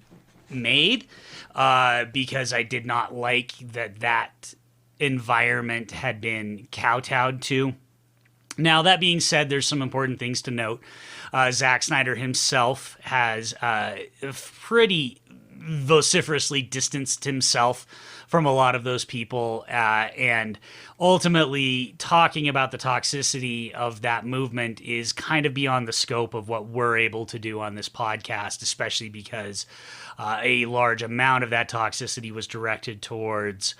made, because I did not like that environment had been kowtowed to. Now, that being said, there's some important things to note. Zack Snyder himself has pretty vociferously distanced himself from a lot of those people, and ultimately talking about the toxicity of that movement is kind of beyond the scope of what we're able to do on this podcast, especially because a large amount of that toxicity was directed towards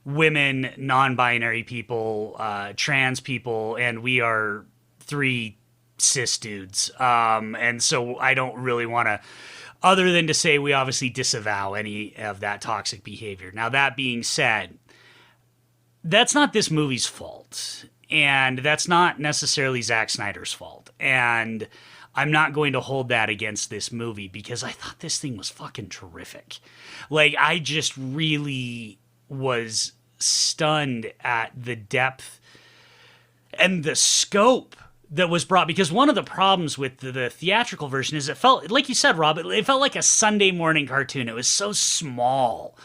women, non-binary people, trans people, and we are three cis dudes. And so I don't really want to other than to say we obviously disavow any of that toxic behavior. Now, that being said, that's not this movie's fault. And that's not necessarily Zack Snyder's fault. And I'm not going to hold that against this movie because I thought this thing was fucking terrific. Like, I just really was stunned at the depth and the scope that was brought, because one of the problems with the theatrical version is it felt, like you said, Rob, it felt like a Sunday morning cartoon. It was so small.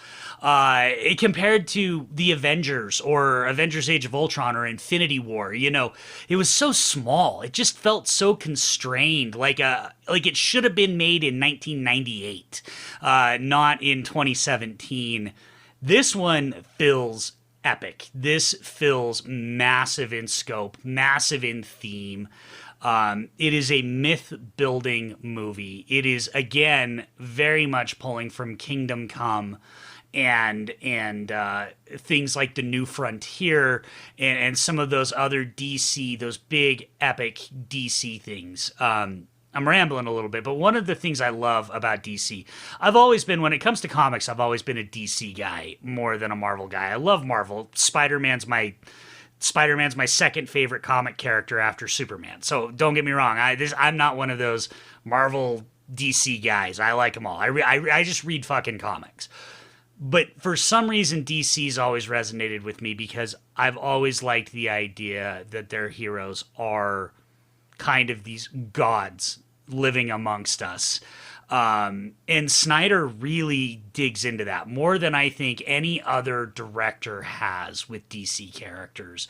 It compared to the Avengers or Avengers Age of Ultron or Infinity War, you know, it was so small. It just felt so constrained, like it should have been made in 1998, not in 2017. This one feels epic. This feels massive in scope, massive in theme. It is a myth-building movie. It is, again, very much pulling from Kingdom Come and things like The New Frontier and some of those other DC, those big epic DC things. I'm rambling a little bit, but one of the things I love about DC, I've always been, when it comes to comics, I've always been a DC guy more than a Marvel guy. I love Marvel. Spider-Man's my second favorite comic character after Superman. So don't get me wrong. I'm not one of those Marvel DC guys. I like them all. I just read fucking comics. But for some reason, DC's always resonated with me because I've always liked the idea that their heroes are kind of these gods living amongst us. And Snyder really digs into that more than I think any other director has with DC characters.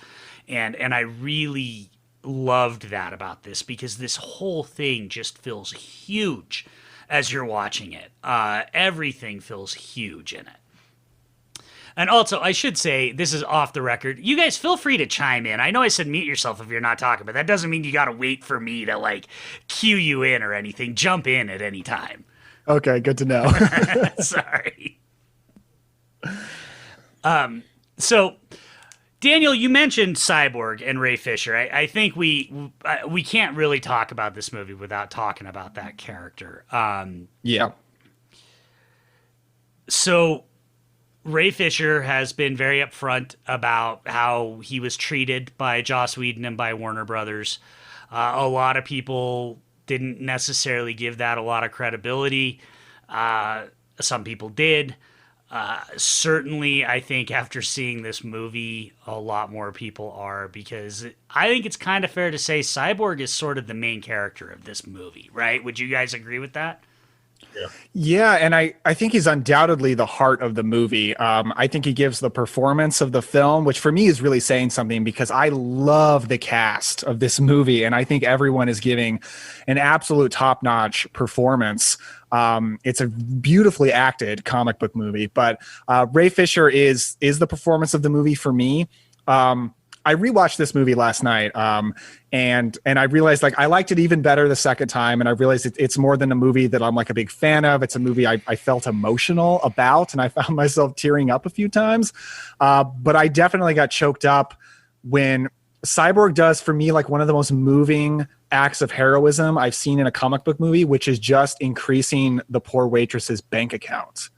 And I really loved that about this because this whole thing just feels huge as you're watching it. Everything feels huge in it. And also, I should say, this is off the record. You guys feel free to chime in. I know I said mute yourself if you're not talking, but that doesn't mean you got to wait for me to, like, cue you in or anything. Jump in at any time. Okay, good to know. Sorry. So, Daniel, you mentioned Cyborg and Ray Fisher. I think we can't really talk about this movie without talking about that character. Yeah. So, Ray Fisher has been very upfront about how he was treated by Joss Whedon and by Warner Brothers. A lot of people didn't necessarily give that a lot of credibility. Some people did. Certainly, I think after seeing this movie, a lot more people are, because I think it's kind of fair to say Cyborg is sort of the main character of this movie, right? Would you guys agree with that? Yeah, and I think he's undoubtedly the heart of the movie. I think he gives the performance of the film, which for me is really saying something because I love the cast of this movie, and I think everyone is giving an absolute top-notch performance. It's a beautifully acted comic book movie, but Ray Fisher is the performance of the movie for me. I rewatched this movie last night, and I realized, like, I liked it even better the second time, and I realized it's more than a movie that I'm, like, a big fan of. It's a movie I felt emotional about, and I found myself tearing up a few times. But I definitely got choked up when Cyborg does, for me, like, one of the most moving acts of heroism I've seen in a comic book movie, which is just increasing the poor waitress's bank account.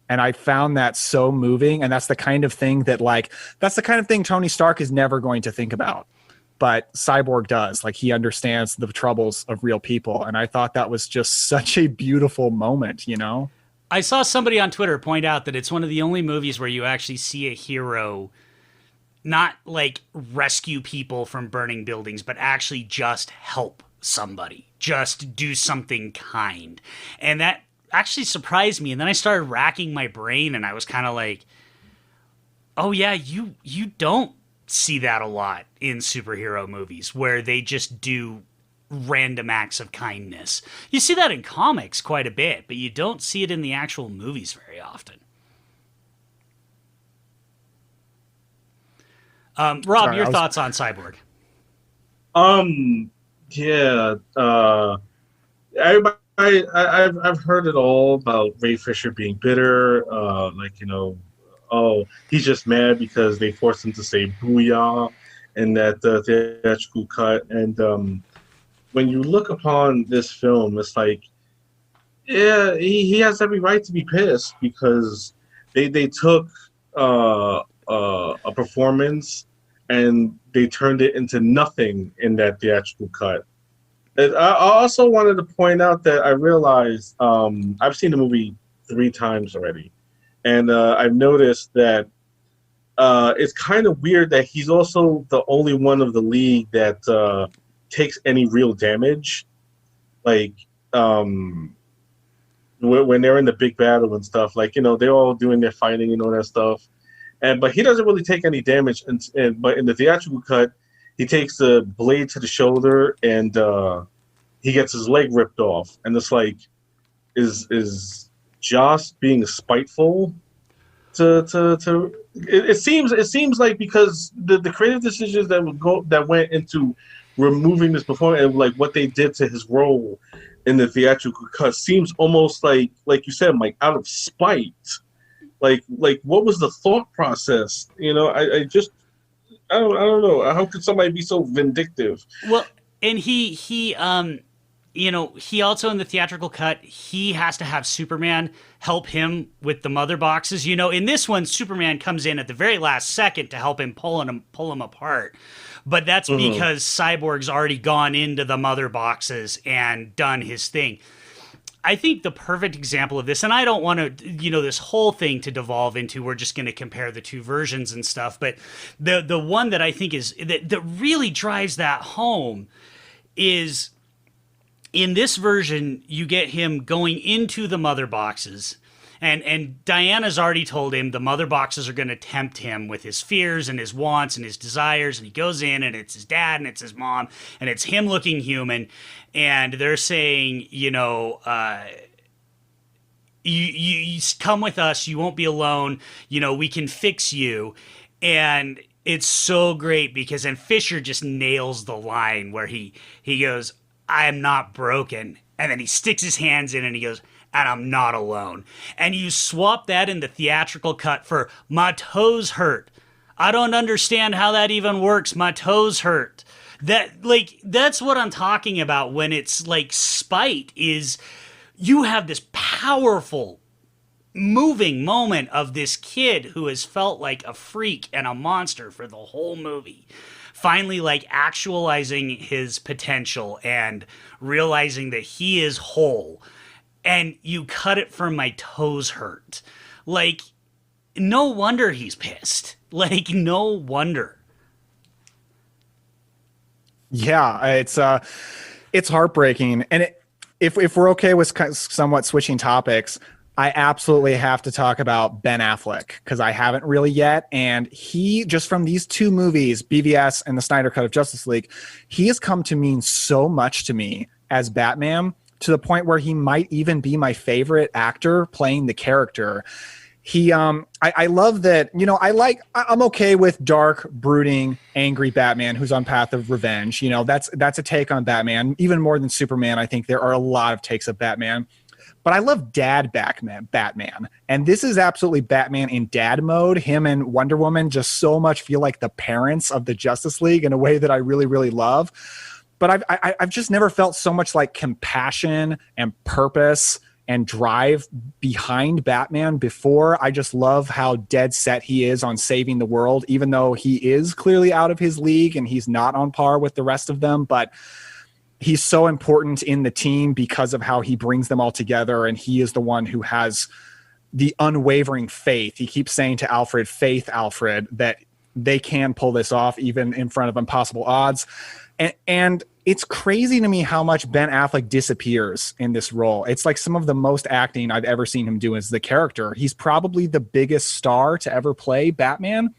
And I found that so moving. And that's the kind of thing that, like, that's the kind of thing Tony Stark is never going to think about. But Cyborg does. Like, he understands the troubles of real people. And I thought that was just such a beautiful moment, you know? I saw somebody on Twitter point out that it's one of the only movies where you actually see a hero not, like, rescue people from burning buildings, but actually just help somebody. Just do something kind. And that actually surprised me, and then I started racking my brain, and I was kind of like, oh yeah, you don't see that a lot in superhero movies where they just do random acts of kindness. You see that in comics quite a bit, but you don't see it in the actual movies very often. Rob, Sorry, your thoughts on Cyborg? Yeah. Everybody, I've heard it all about Ray Fisher being bitter. Like, you know, oh, he's just mad because they forced him to say "booyah" in that theatrical cut. And when you look upon this film, it's like Yeah, he has every right to be pissed because they took a performance and they turned it into nothing in that theatrical cut. And I also wanted to point out that I realized I've seen the movie 3 times already, and I've noticed that it's kind of weird that he's also the only one of the league that takes any real damage. Like um, when they're in the big battle and stuff, like they're all doing their fighting and all that stuff, and but he doesn't really take any damage. And but in the theatrical cut, he takes the blade to the shoulder and he gets his leg ripped off, and it's like, is Joss being spiteful to it seems like because the creative decisions that went into removing this performance and like what they did to his role in the theatrical cut seems almost like you said, Mike, out of spite. Like what was the thought process? I don't know. How could somebody be so vindictive? Well, and he also in the theatrical cut, he has to have Superman help him with the mother boxes. In this one, Superman comes in at the very last second to help him pull him apart. But that's Mm-hmm. because Cyborg's already gone into the mother boxes and done his thing. I think the perfect example of this, and I don't want to, this whole thing to devolve into we're just going to compare the two versions and stuff, but the one that I think is that really drives that home is in this version, you get him going into the mother boxes. And Diana's already told him the mother boxes are going to tempt him with his fears and his wants and his desires. And he goes in, and it's his dad and it's his mom, and it's him looking human. And they're saying, you come with us. You won't be alone. We can fix you. And it's so great because and Fisher just nails the line where he goes, I am not broken. And then he sticks his hands in and he goes, and I'm not alone. And you swap that in the theatrical cut for my toes hurt. I don't understand how that even works. My toes hurt. That's what I'm talking about when it's like spite is you have this powerful moving moment of this kid who has felt like a freak and a monster for the whole movie finally like actualizing his potential and realizing that he is whole, and you cut it from my toes hurt. Like, no wonder he's pissed. Like, no wonder. Yeah, it's heartbreaking. And if we're okay with somewhat switching topics, I absolutely have to talk about Ben Affleck because I haven't really yet. And he, just from these two movies, BVS and the Snyder Cut of Justice League, he has come to mean so much to me as Batman, to the point where he might even be my favorite actor playing the character. I love that, I'm okay with dark, brooding, angry Batman who's on path of revenge. That's a take on Batman, even more than Superman. I think there are a lot of takes of Batman, but I love dad Batman. And this is absolutely Batman in dad mode. Him and Wonder Woman just so much feel like the parents of the Justice League in a way that I really, really love. But I've just never felt so much like compassion and purpose and drive behind Batman before. I just love how dead set he is on saving the world, even though he is clearly out of his league and he's not on par with the rest of them. But he's so important in the team because of how he brings them all together. And he is the one who has the unwavering faith. He keeps saying to Alfred, faith, Alfred, that they can pull this off even in front of impossible odds. And it's crazy to me how much Ben Affleck disappears in this role. It's like some of the most acting I've ever seen him do as the character. He's probably the biggest star to ever play Batman.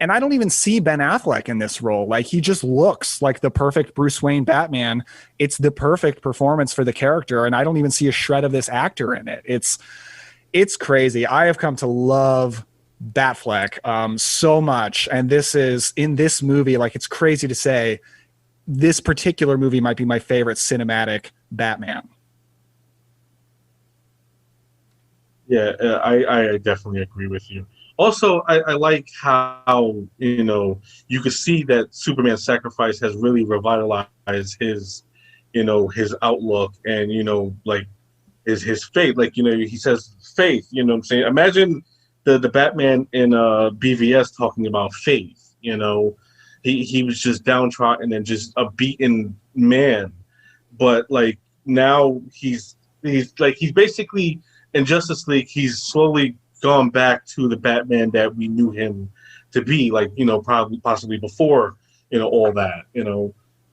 And I don't even see Ben Affleck in this role. Like, he just looks like the perfect Bruce Wayne Batman. It's the perfect performance for the character. And I don't even see a shred of this actor in it. It's crazy. I have come to love Batfleck so much. And this is in this movie, like, it's crazy to say, this particular movie might be my favorite cinematic Batman. Yeah, I definitely agree with you. Also, I like how you can see that Superman's sacrifice has really revitalized his his outlook, and like his faith. Like, he says faith. You know what I'm saying? Imagine the Batman in BVS talking about faith. He was just downtrodden and just a beaten man, but like now he's basically in Justice League. He's slowly gone back to the Batman that we knew him to be, like, probably possibly before, all that,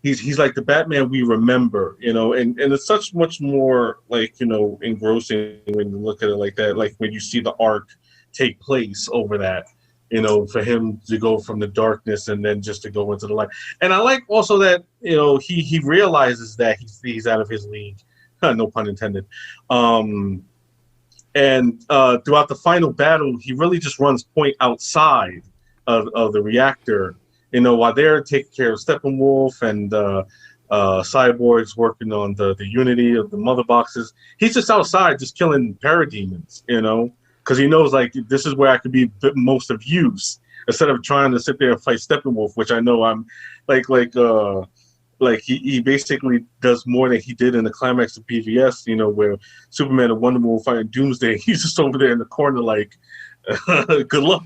he's like the Batman we remember, and it's such much more like, engrossing when you look at it like that, like when you see the arc take place over that, for him to go from the darkness and then just to go into the light. And I like also that, he realizes that he's out of his league, no pun intended. And throughout the final battle, he really just runs point outside of the reactor, while they're taking care of Steppenwolf and Cyborg's working on the unity of the mother boxes. He's just outside just killing parademons, because he knows, like, this is where I could be most of use instead of trying to sit there and fight Steppenwolf, which I know I'm like he basically does more than he did in the climax of PVS, where Superman and Wonder Woman fighting Doomsday. He's just over there in the corner, like, good luck,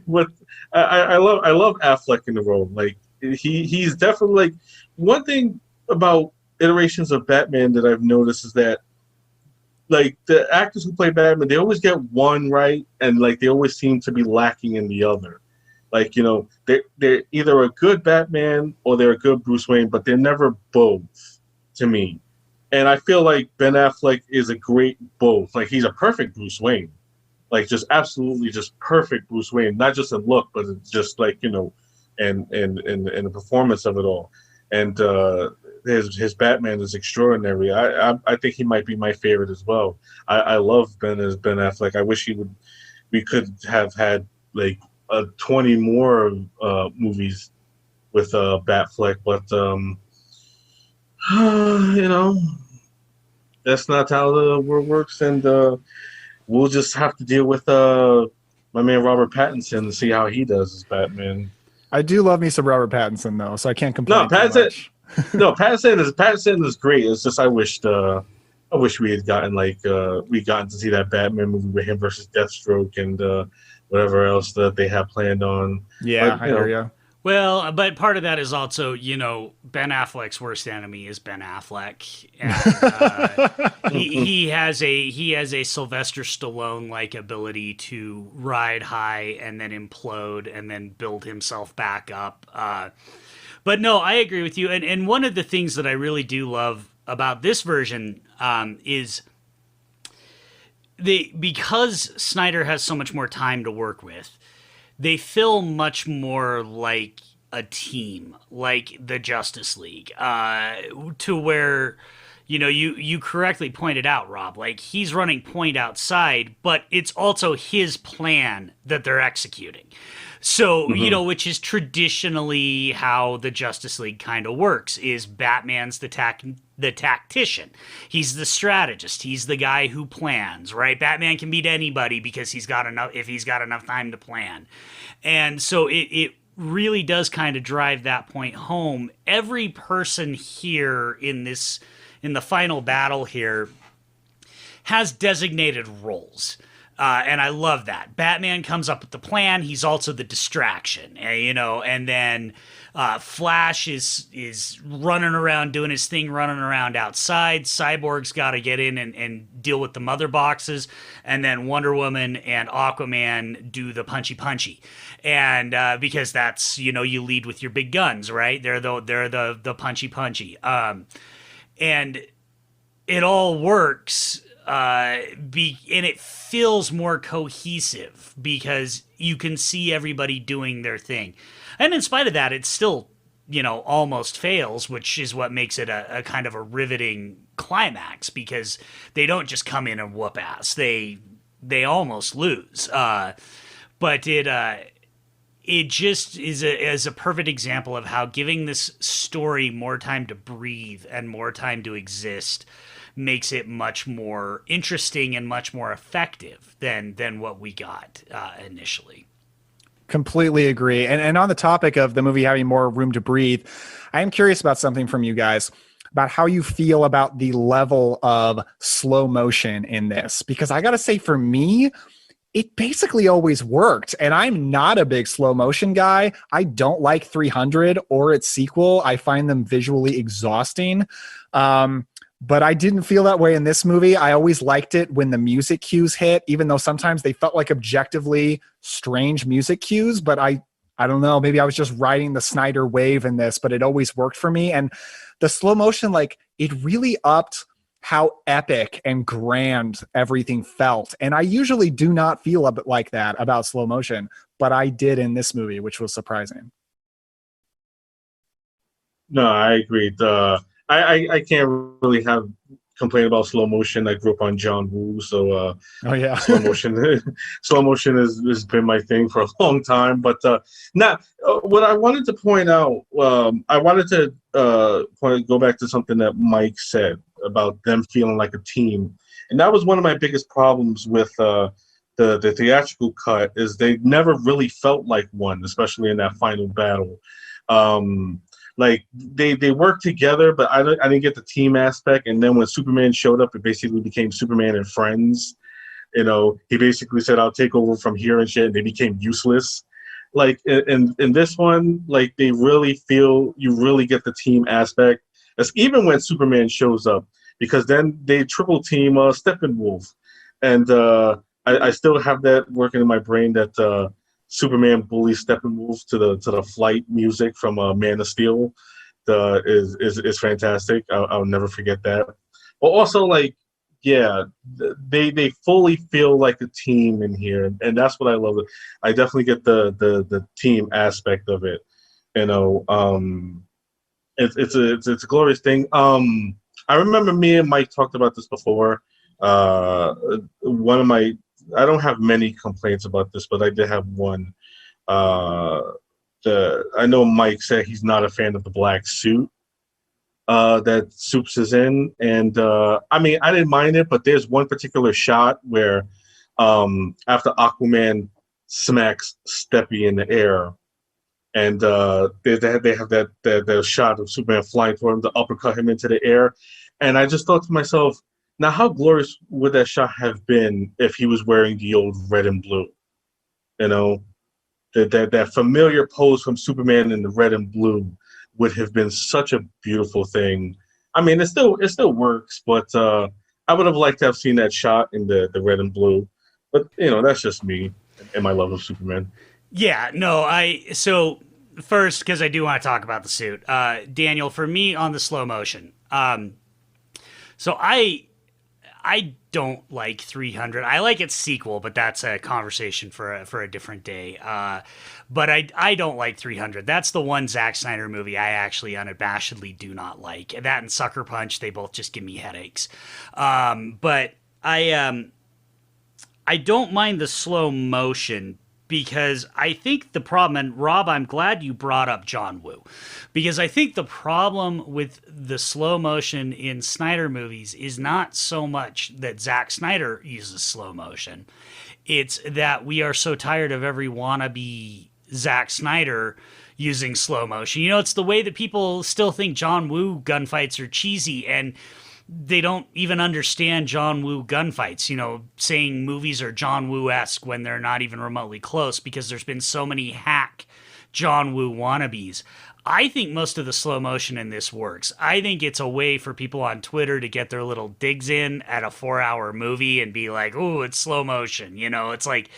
But I love Affleck in the role. Like, he's definitely, like, one thing about iterations of Batman that I've noticed is that, like, the actors who play Batman, they always get one right, and like they always seem to be lacking in the other. Like, they're either a good Batman or they're a good Bruce Wayne, but they're never both to me. And I feel like Ben Affleck is a great both. Like, he's a perfect Bruce Wayne. Like, just absolutely just perfect Bruce Wayne. Not just in look, but it's just like, and the performance of it all. And his Batman is extraordinary. I think he might be my favorite as well. I love Ben Affleck. I wish we could have had like 20 more movies with Batfleck, but that's not how the world works, and we'll just have to deal with my man Robert Pattinson and see how he does as Batman. I do love me some Robert Pattinson though, so I can't complain. No, Pattinson. No, Pattinson is great. It's just I wish we had gotten to see that Batman movie with him versus Deathstroke and whatever else that they have planned on. Yeah, I hear you. Well, but part of that is also, Ben Affleck's worst enemy is Ben Affleck, and he has a Sylvester Stallone-like ability to ride high and then implode and then build himself back up. But no, I agree with you. And one of the things that I really do love about this version is because Snyder has so much more time to work with, they feel much more like a team, like the Justice League, to where, you correctly pointed out, Rob, like, he's running point outside, but it's also his plan that they're executing. So, which is traditionally how the Justice League kind of works, is Batman's the tactician. He's the strategist. He's the guy who plans, right? Batman can beat anybody because he's got enough time to plan. And so it really does kind of drive that point home. Every person here in the final battle here has designated roles. And I love that. Batman comes up with the plan. He's also the distraction, and then Flash is running around doing his thing, running around outside. Cyborg's got to get in and deal with the mother boxes. And then Wonder Woman and Aquaman do the punchy. And because that's, you lead with your big guns, right? They're the punchy. And it all works. And it feels more cohesive because you can see everybody doing their thing. And in spite of that, it still, almost fails, which is what makes it a kind of a riveting climax, because they don't just come in and whoop ass. They almost lose. But it just is a perfect example of how giving this story more time to breathe and more time to exist makes it much more interesting and much more effective than what we got initially. Completely agree. And on the topic of the movie having more room to breathe, I am curious about something from you guys. about how you feel about the level of slow motion in this. Because I got to say, for me, it basically always worked. And I'm not a big slow motion guy. I don't like 300 or its sequel. I find them visually exhausting. But I didn't feel that way in this movie. I always liked it when the music cues hit, even though sometimes they felt like objectively strange music cues. But I don't know, maybe I was just riding the Snyder wave in this, but it always worked for me. And the slow motion, like, it really upped how epic and grand everything felt. And I usually do not feel a bit like that about slow motion, but I did in this movie, which was surprising. No, I agree. I can't really have complain about slow motion. I grew up on John Woo, so Oh yeah. slow motion slow motion has been my thing for a long time. But now, what I wanted to point out, I wanted to go back to something that Mike said about them feeling like a team, and that was one of my biggest problems with the theatrical cut, is they never really felt like one, especially in that final battle. Like they worked together, but I didn't get the team aspect. And then when Superman showed up, it basically became Superman and friends. You know, he basically said, "I'll take over from here" and shit, and they became useless. Like in this one, like they really feel, you really get the team aspect. That's even when Superman shows up, because then they triple team Steppenwolf, and I still have that working in my brain that Superman bullies Steppenwolf to the flight music from Man of Steel. Is fantastic. I'll never forget that. But also, like, yeah, they fully feel like a team in here, and that's what I love. I definitely get the team aspect of it. You know, it's a glorious thing. I remember me and Mike talked about this before. One of my, I don't have many complaints about this, but I did have one. Uh, I know Mike said he's not a fan of the black suit that Soups is in, and I mean, I didn't mind it, but there's one particular shot where after Aquaman smacks Steppy in the air, and they have that shot of Superman flying toward him to uppercut him into the air, and I just thought to myself, now how glorious would that shot have been if he was wearing the old red and blue? You know, that familiar pose from Superman in the red and blue would have been such a beautiful thing. I mean, it still works, but I would have liked to have seen that shot in the red and blue. But you know, that's just me and my love of Superman. Yeah, no, so first, because I do want to talk about the suit, Daniel, for me on the slow motion. So I don't like 300. I like its sequel, but that's a conversation for a different day. But I don't like 300. That's the one Zack Snyder movie I actually unabashedly do not like. That and Sucker Punch, they both just give me headaches. But I don't mind the slow motion, because I think the problem, and Rob, I'm glad you brought up John Woo, because I think the problem with the slow motion in Snyder movies is not so much that Zack Snyder uses slow motion. It's that we are so tired of every wannabe Zack Snyder using slow motion. You know, it's the way that people still think John Woo gunfights are cheesy, and they don't even understand John Woo gunfights, you know, saying movies are John Woo-esque when they're not even remotely close, because there's been so many hack John Woo wannabes. I think most of the slow motion in this works. I think it's a way for people on Twitter to get their little digs in at a 4-hour movie and be like, "Ooh, it's slow motion." You know, it's like,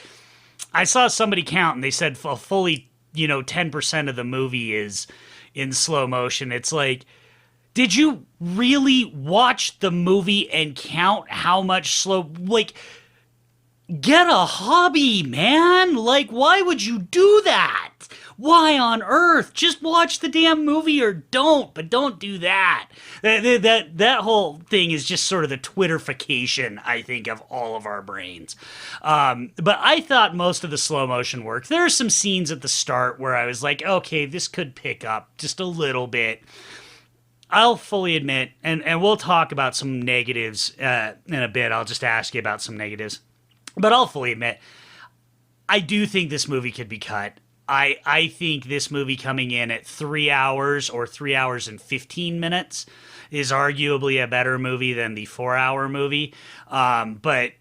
I saw somebody count and they said fully, 10% of the movie is in slow motion. It's like, did you really watch the movie and count how much slow? Like, get a hobby, man. Like, why would you do that? Why on earth? Just watch the damn movie or don't, but don't do that. That whole thing is just sort of the Twitterification, I think, of all of our brains. But I thought most of the slow motion worked. There are some scenes at the start where I was like, okay, this could pick up just a little bit. I'll fully admit, and we'll talk about some negatives in a bit. I'll just ask you about some negatives. But I'll fully admit, I do think this movie could be cut. I think this movie coming in at 3 hours or 3 hours and 15 minutes is arguably a better movie than the 4-hour movie. But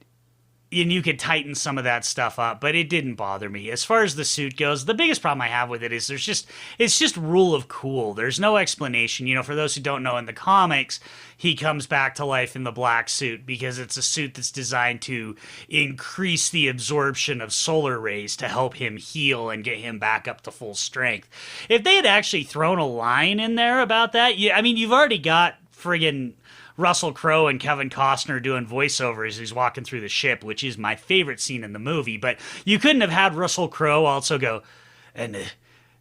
and you could tighten some of that stuff up, but it didn't bother me. As far as the suit goes, the biggest problem I have with it is it's just rule of cool. There's no explanation. You know, for those who don't know, in the comics, he comes back to life in the black suit because it's a suit that's designed to increase the absorption of solar rays to help him heal and get him back up to full strength. If they had actually thrown a line in there about that, I mean, you've already got friggin' Russell Crowe and Kevin Costner doing voiceovers as he's walking through the ship, which is my favorite scene in the movie. But you couldn't have had Russell Crowe also go, and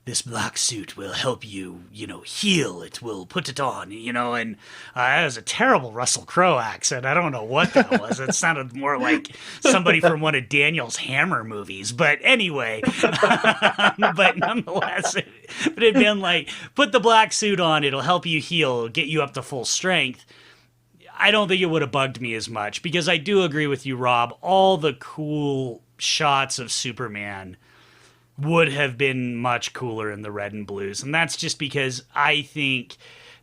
this black suit will help you, heal. It will put it on, and that was a terrible Russell Crowe accent. I don't know what that was. It sounded more like somebody from one of Daniel's Hammer movies. But anyway, but nonetheless, but it'd been like, put the black suit on. It'll help you heal, get you up to full strength. I don't think it would have bugged me as much because I do agree with you, Rob. All the cool shots of Superman would have been much cooler in the red and blues. And that's just because I think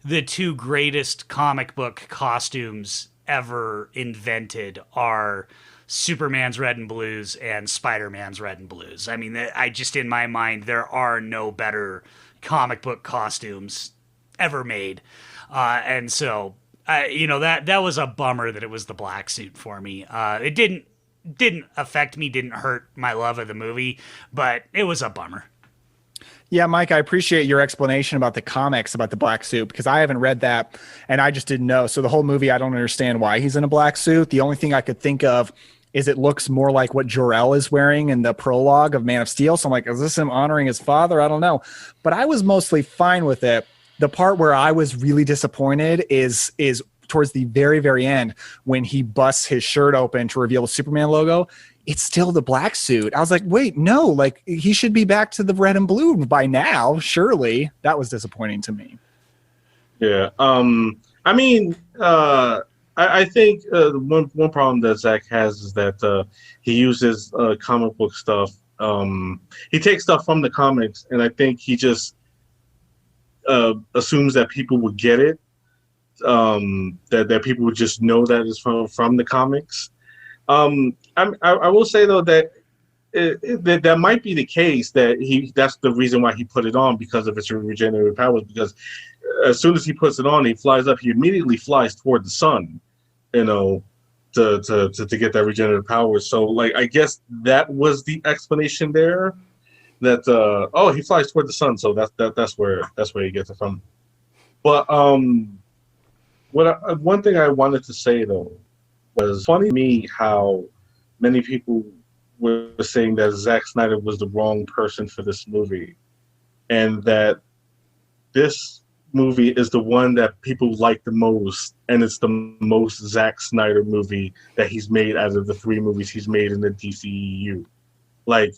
the two greatest comic book costumes ever invented are Superman's red and blues and Spider-Man's red and blues. I mean, in my mind, there are no better comic book costumes ever made. And so, that was a bummer that it was the black suit for me. It didn't affect me, didn't hurt my love of the movie, but it was a bummer. Yeah, Mike, I appreciate your explanation about the comics about the black suit because I haven't read that and I just didn't know. So the whole movie, I don't understand why he's in a black suit. The only thing I could think of is it looks more like what Jor-El is wearing in the prologue of Man of Steel. So I'm like, is this him honoring his father? I don't know. But I was mostly fine with it. The part where I was really disappointed is towards the very, very end when he busts his shirt open to reveal the Superman logo. It's still the black suit. I was like, wait, no, like he should be back to the red and blue by now. Surely. That was disappointing to me. Yeah. I mean, I think one problem that Zach has is that he uses comic book stuff. He takes stuff from the comics, and I think he just assumes that people would get it, that people would just know that it's from the comics. I will say though that that might be the case that's the reason why he put it on, because of its regenerative powers. Because as soon as he puts it on, he flies up. He immediately flies toward the sun, to get that regenerative power. So like I guess that was the explanation there. That he flies toward the sun, so that's where he gets it from. But one thing I wanted to say though was funny to me how many people were saying that Zack Snyder was the wrong person for this movie, and that this movie is the one that people like the most, and it's the most Zack Snyder movie that he's made out of the 3 movies he's made in the DCEU. Like,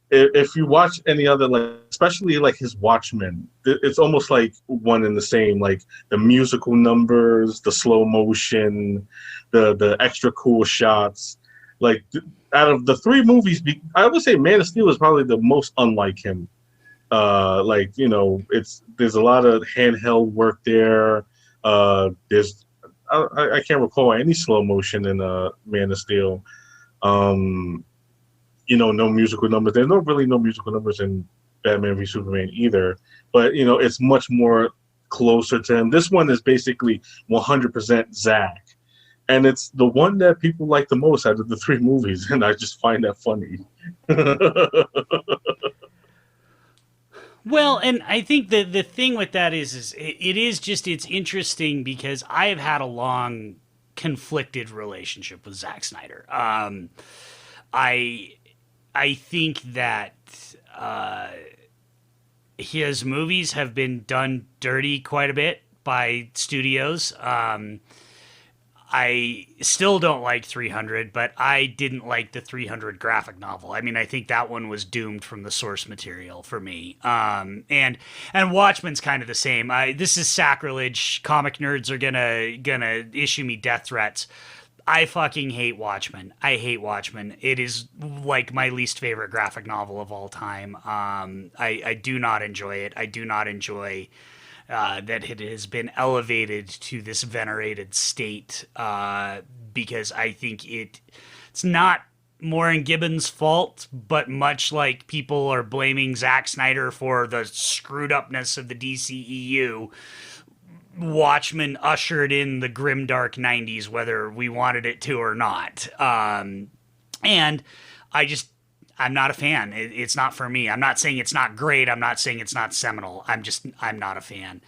if you watch any other, like especially like his Watchmen, it's almost like one and the same. Like the musical numbers, the slow motion, the extra cool shots. Like out of the 3 movies, I would say Man of Steel is probably the most unlike him. There's a lot of handheld work there. There's I can't recall any slow motion in Man of Steel. No musical numbers. There's no musical numbers in Batman v Superman either. But it's much more closer to him. This one is basically 100% Zack, and it's the one that people like the most out of the 3 movies, and I just find that funny. Well, and I think the thing with that is it's interesting because I have had a long conflicted relationship with Zack Snyder. I think that his movies have been done dirty quite a bit by studios. I still don't like 300, but I didn't like the 300 graphic novel. I mean, I think that one was doomed from the source material for me. And Watchmen's kind of the same. This is sacrilege. Comic nerds are gonna issue me death threats. I fucking hate Watchmen. I hate Watchmen. It is like my least favorite graphic novel of all time. I do not enjoy it. I do not enjoy that it has been elevated to this venerated state, because I think it's not Warren Gibbons' fault, but much like people are blaming Zack Snyder for the screwed upness of the DCEU, Watchmen ushered in the grimdark 90s, whether we wanted it to or not. And I'm not a fan. It's not for me. I'm not saying it's not great. I'm not saying it's not seminal. I'm not a fan.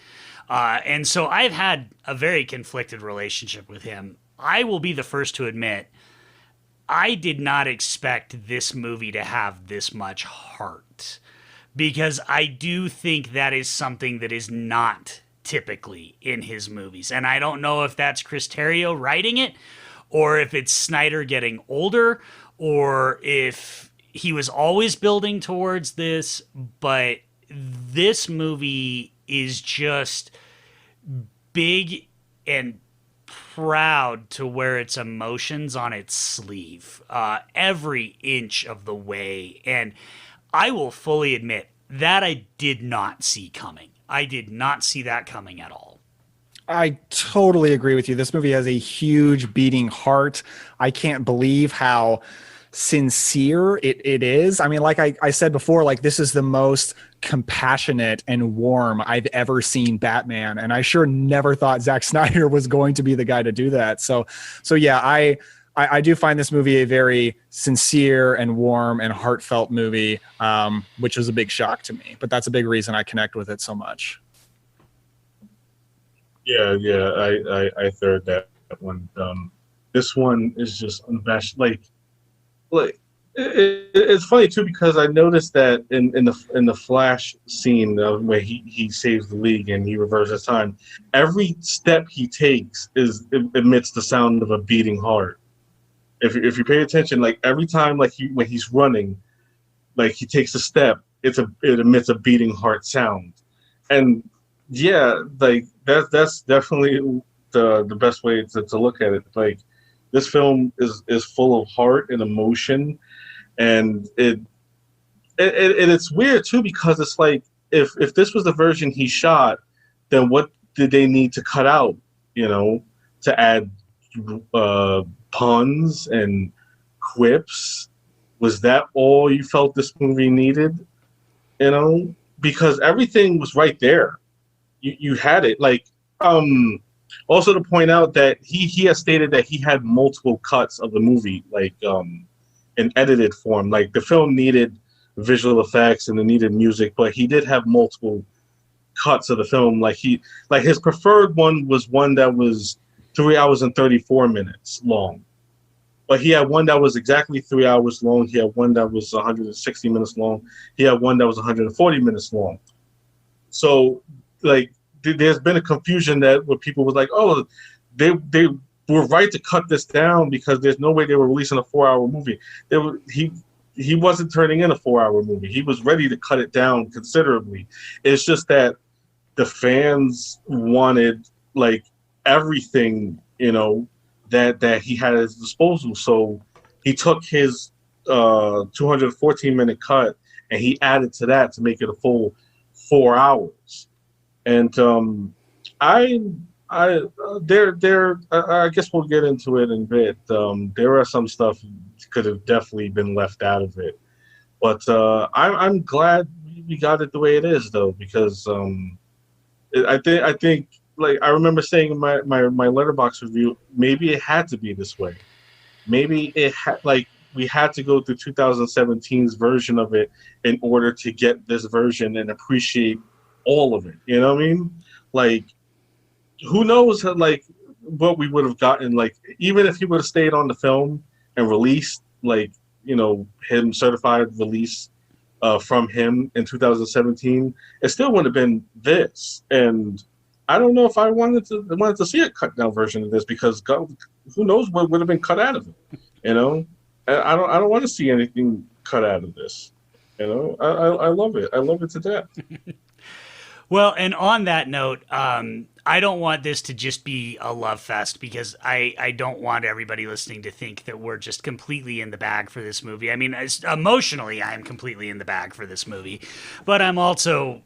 And so I've had a very conflicted relationship with him. I will be the first to admit, I did not expect this movie to have this much heart, because I do think that is something that is not typically in his movies. And I don't know if that's Chris Terrio writing it, or if it's Snyder getting older, or if he was always building towards this, but this movie is just big and proud to wear its emotions on its sleeve, every inch of the way. And I will fully admit that I did not see coming. I did not see that coming at all. I totally agree with you. This movie has a huge beating heart. I can't believe how sincere it is. I mean, like I said before, like, this is the most compassionate and warm I've ever seen Batman. And I sure never thought Zack Snyder was going to be the guy to do that. So yeah, I do find this movie a very sincere and warm and heartfelt movie, which was a big shock to me. But that's a big reason I connect with it so much. Yeah, I third that one. This one is just unabashed. It's funny too, because I noticed that in the Flash scene where he saves the League and he reverses time, every step he takes emits the sound of a beating heart. If you pay attention, like every time, like when he's running, like he takes a step, it emits a beating heart sound. And yeah, like that's definitely the best way to look at it. Like, this film is full of heart and emotion, and it's weird too, because it's like, if this was the version he shot, then what did they need to cut out? To add puns and quips. Was that all you felt this movie needed? Because everything was right there. You had it. Like, also to point out that he has stated that he had multiple cuts of the movie, like in edited form. Like, the film needed visual effects and it needed music, but he did have multiple cuts of the film. Like his preferred one was one that was 3 hours and 34 minutes long. But he had one that was exactly 3 hours long. He had one that was 160 minutes long. He had one that was 140 minutes long. So, like, there's been a confusion that where people was like, oh, they were right to cut this down because there's no way they were releasing a 4-hour movie. He wasn't turning in a 4-hour movie. He was ready to cut it down considerably. It's just that the fans wanted, like, everything, that he had at his disposal. So he took his 214-minute cut and he added to that to make it a full 4 hours. And I guess we'll get into it in a bit. There are some stuff could have definitely been left out of it, but I'm glad we got it the way it is, though, because I think like I remember saying in my Letterboxd review, maybe it had to be this way. Maybe we had to go through 2017's version of it in order to get this version and appreciate all of it. You know what I mean? Like, who knows, like, what we would have gotten, like, even if he would have stayed on the film and released, like, him certified release from him in 2017, it still would have been this. And I don't know if I wanted to see a cut down version of this, because God, who knows what would have been cut out of it. I don't want to see anything cut out of this. I love it. I love it to death. Well, and on that note, I don't want this to just be a love fest, because I don't want everybody listening to think that we're just completely in the bag for this movie. I mean, emotionally, I am completely in the bag for this movie, but I'm also,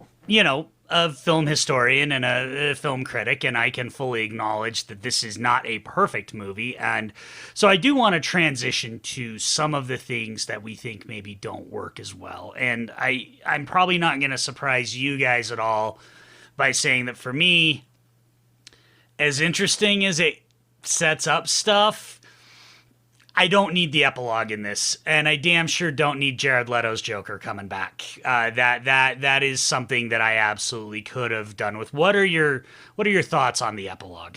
a film historian and a film critic, and I can fully acknowledge that this is not a perfect movie. And so I do want to transition to some of the things that we think maybe don't work as well. And I'm probably not going to surprise you guys at all by saying that for me, as interesting as it sets up stuff, I don't need the epilogue in this, and I damn sure don't need Jared Leto's Joker coming back. That is something that I absolutely could have done with. What are your thoughts on the epilogue?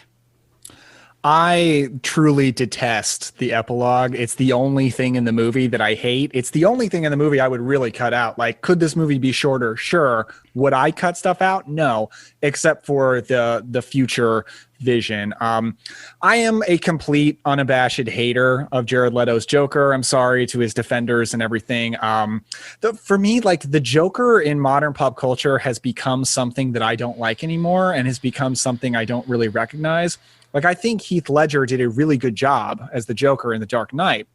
I truly detest the epilogue. It's the only thing in the movie that I hate. It's the only thing in the movie I would really cut out. Like, could this movie be shorter? Sure. Would I cut stuff out? No, except for the future vision. I am a complete unabashed hater of Jared Leto's Joker. I'm sorry to his defenders and everything. For me, like, the Joker in modern pop culture has become something that I don't like anymore and has become something I don't really recognize. Like, I think Heath Ledger did a really good job as the Joker in The Dark Knight,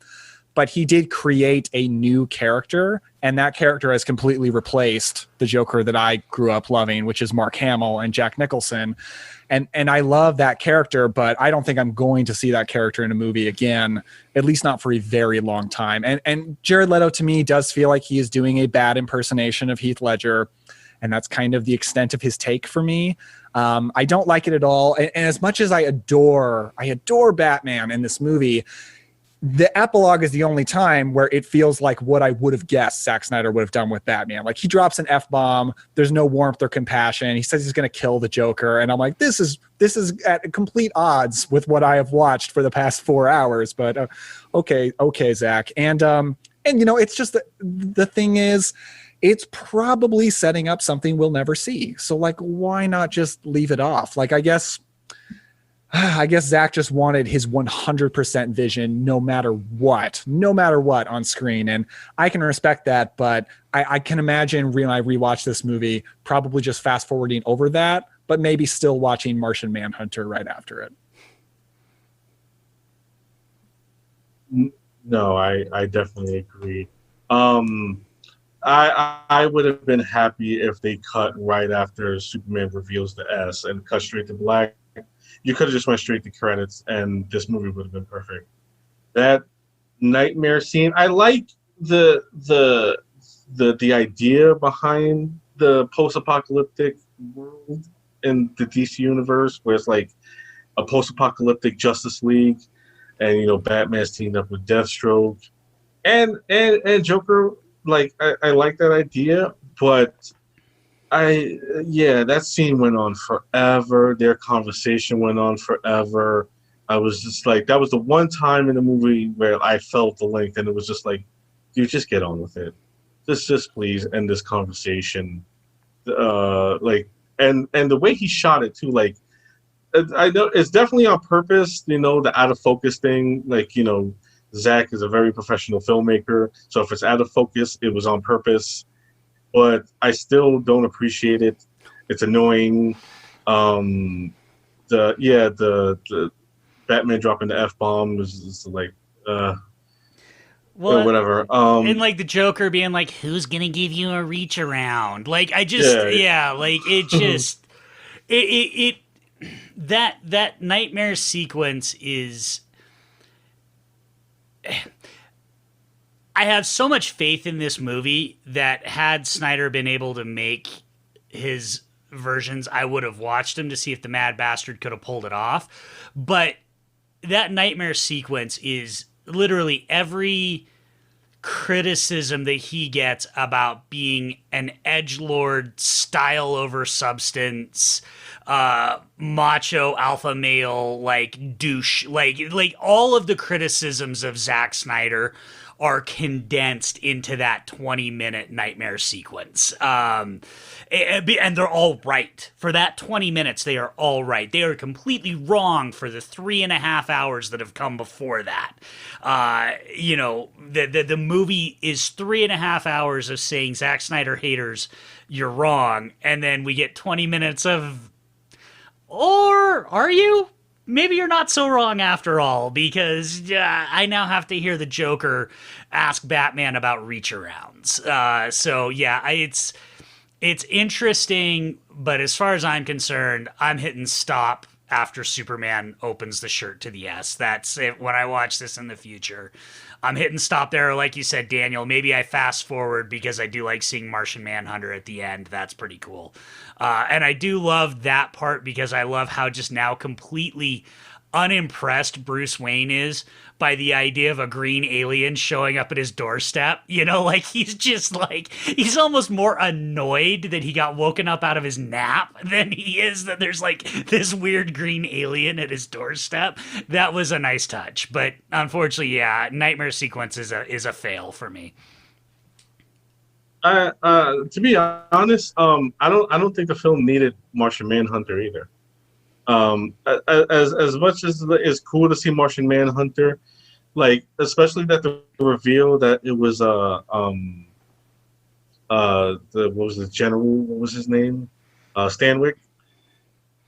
but he did create a new character, and that character has completely replaced the Joker that I grew up loving, which is Mark Hamill and Jack Nicholson. And I love that character, but I don't think I'm going to see that character in a movie again, at least not for a very long time. And Jared Leto, to me, does feel like he is doing a bad impersonation of Heath Ledger, and that's kind of the extent of his take for me. I don't like it at all. And as much as I adore Batman in this movie, the epilogue is the only time where it feels like what I would have guessed Zack Snyder would have done with Batman. Like, he drops an F-bomb. There's no warmth or compassion. He says he's going to kill the Joker. And I'm like, this is at complete odds with what I have watched for the past 4 hours. But okay, Zach. And it's just the thing is, it's probably setting up something we'll never see. So, like, why not just leave it off? Like, I guess Zach just wanted his 100% vision no matter what on screen. And I can respect that, but I can imagine when I rewatch this movie, probably just fast forwarding over that, but maybe still watching Martian Manhunter right after it. No, I definitely agree. I would have been happy if they cut right after Superman reveals the S and cut straight to black. You could have just went straight to credits, and this movie would have been perfect. That nightmare scene, I like the idea behind the post-apocalyptic world in the DC universe, where it's like a post-apocalyptic Justice League, and Batman's teamed up with Deathstroke, and Joker. Like, I like that idea, but that scene went on forever. Their conversation went on forever. I was just like, that was the one time in the movie where I felt the length, and it was just like, dude, just get on with it. Just please end this conversation. And the way he shot it too, like, I know it's definitely on purpose, the out of focus thing, like, Zach is a very professional filmmaker, so if it's out of focus, it was on purpose. But I still don't appreciate it. It's annoying. The Batman dropping the F-bomb was like, whatever. And like the Joker being like, "Who's gonna give you a reach around?" Like, I just, like, it just, it that nightmare sequence is. I have so much faith in this movie that had Snyder been able to make his versions, I would have watched them to see if the Mad Bastard could have pulled it off. But that nightmare sequence is literally every criticism that he gets about being an edgelord, style over substance, macho alpha male, like douche, like all of the criticisms of Zack Snyder are condensed into that 20-minute nightmare sequence. And they're all right. For that 20 minutes, they are all right. They are completely wrong for the 3.5 hours that have come before that. The movie is 3.5 hours of saying, Zack Snyder haters, you're wrong. And then we get 20 minutes of, or are you? Maybe you're not so wrong after all, because I now have to hear the Joker ask Batman about reach arounds. It's interesting, but as far as I'm concerned, I'm hitting stop after Superman opens the shirt to the S. That's it. When I watch this in the future, I'm hitting stop there. Like you said, Daniel, maybe I fast forward because I do like seeing Martian Manhunter at the end. That's pretty cool. And I do love that part because I love how just now completely unimpressed Bruce Wayne is by the idea of a green alien showing up at his doorstep. You know, like he's just like, he's almost more annoyed that he got woken up out of his nap than he is that there's like this weird green alien at his doorstep. That was a nice touch. But unfortunately, yeah, Nightmare Sequence is a fail for me. To be honest, I don't think the film needed Martian Manhunter either. As much as it's cool to see Martian Manhunter, like especially that the reveal that it was the what was the general, what was his name, Stanwyck.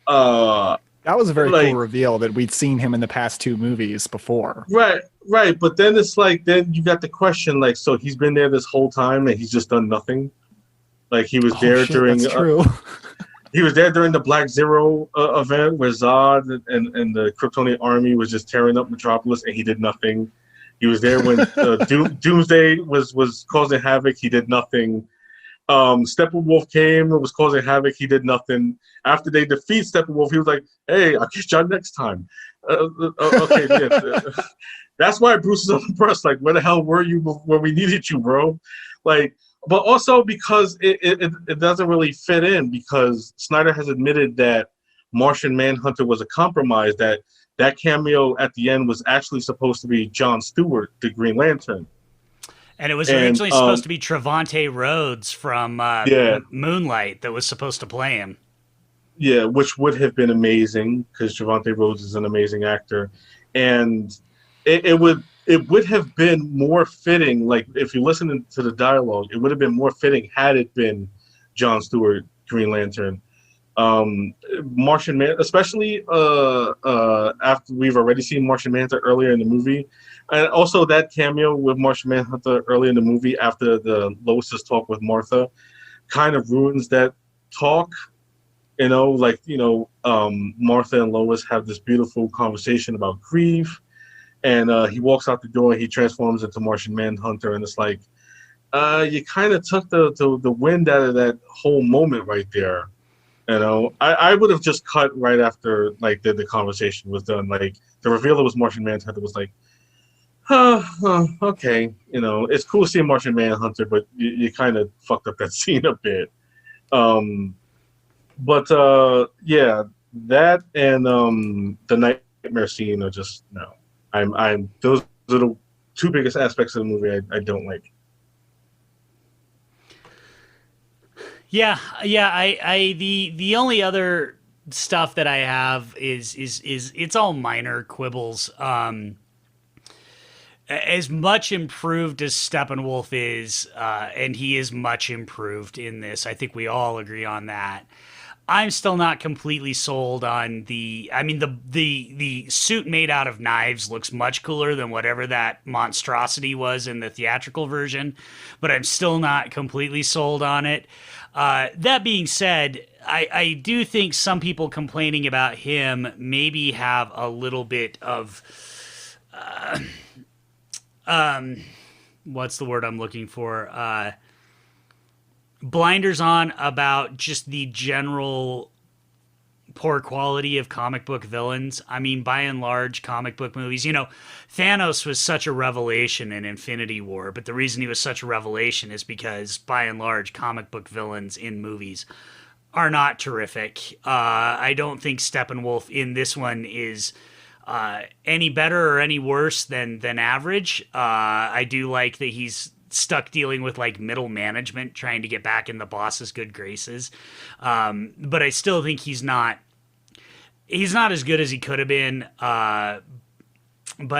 That was a very Like, cool reveal that we'd seen him in the past two movies before. right, but then it's like then you got the question like, so he's been there this whole time and he's just done nothing. Like he was there Shit, during that's true. he was there during the Black Zero event where Zod and the Kryptonian army was just tearing up Metropolis, and he did nothing. He was there when Doomsday was causing havoc. He did nothing. Steppenwolf came and was causing havoc. He did nothing. After they defeat Steppenwolf, he was like, "Hey, I'll catch y'all next time." Okay, yeah. That's why Bruce is unimpressed. Like, where the hell were you when we needed you, bro? Like, but also because it doesn't really fit in because Snyder has admitted that Martian Manhunter was a compromise, that cameo at the end was actually supposed to be John Stewart, the Green Lantern. And it was originally supposed to be Trevante Rhodes from Yeah. Moonlight that was supposed to play him. Yeah, which would have been amazing because Trevante Rhodes is an amazing actor. And it would have been more fitting, like if you listen to the dialogue, it would have been more fitting had it been John Stewart, Green Lantern. Martian Man, especially after we've already seen Martian Manhunter earlier in the movie, and also that cameo with Martian Manhunter early in the movie after the Lois's talk with Martha, kind of ruins that talk. Martha and Lois have this beautiful conversation about grief, and he walks out the door and he transforms into Martian Manhunter, and it's like, you kind of took the wind out of that whole moment right there. I would have just cut right after like the conversation was done. Like the reveal it was Martian Manhunter was like, okay, it's cool seeing Martian Manhunter, but you kind of fucked up that scene a bit. Yeah, that and the nightmare scene are just no. I'm those are the two biggest aspects of the movie I don't like. Yeah. The only other stuff that I have is it's all minor quibbles. As much improved as Steppenwolf is, and he is much improved in this, I think we all agree on that. I'm still not completely sold on the suit made out of knives looks much cooler than whatever that monstrosity was in the theatrical version, but I'm still not completely sold on it. That being said, I do think some people complaining about him maybe have a little bit of, what's the word I'm looking for? Blinders on about just the general poor quality of comic book villains. I mean, by and large, comic book movies, Thanos was such a revelation in Infinity War, but the reason he was such a revelation is because, by and large, comic book villains in movies are not terrific. I don't think Steppenwolf in this one is any better or any worse than average. I do like that he's stuck dealing with like middle management trying to get back in the boss's good graces, but I still think he's not as good as he could have been, but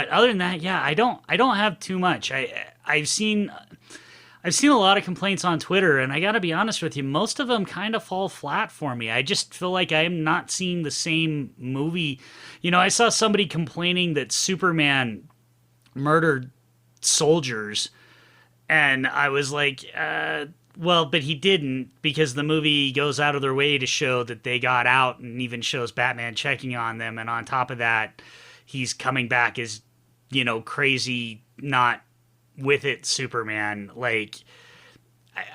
other than that, yeah, I don't have too much. I've seen a lot of complaints on Twitter, and I gotta be honest with you, most of them kind of fall flat for me. I just feel like I'm not seeing the same movie. I saw somebody complaining that Superman murdered soldiers, and I was like, Well, but he didn't, because the movie goes out of their way to show that they got out, and even shows Batman checking on them. And on top of that, he's coming back as, crazy, not with it Superman. Like,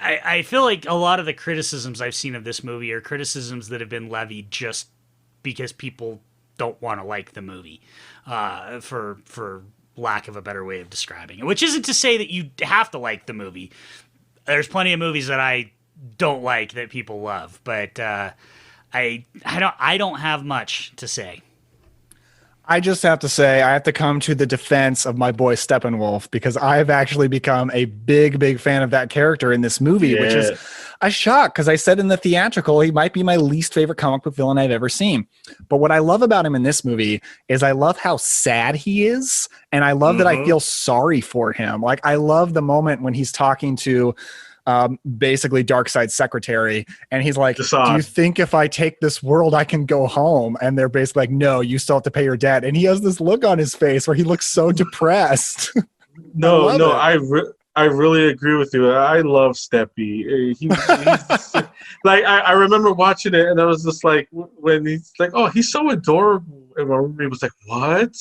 I feel like a lot of the criticisms I've seen of this movie are criticisms that have been levied just because people don't want to like the movie, for lack of a better way of describing it. Which isn't to say that you have to like the movie. There's plenty of movies that I don't like that people love, but I don't have much to say. I just have to say, I have to come to the defense of my boy Steppenwolf, because I've actually become a big, big fan of that character in this movie, which is a shock, because I said in the theatrical, he might be my least favorite comic book villain I've ever seen. But what I love about him in this movie is I love how sad he is, and I love that I feel sorry for him. Like, I love the moment when he's talking to basically Darkseid's secretary, and he's like, do you think if I take this world I can go home? And they're basically like, no, you still have to pay your debt. And he has this look on his face where he looks so depressed. I really agree with you. I love Steppy. He's like, I remember watching it, and I was just like, when he's like, oh, he's so adorable, and he was like, what?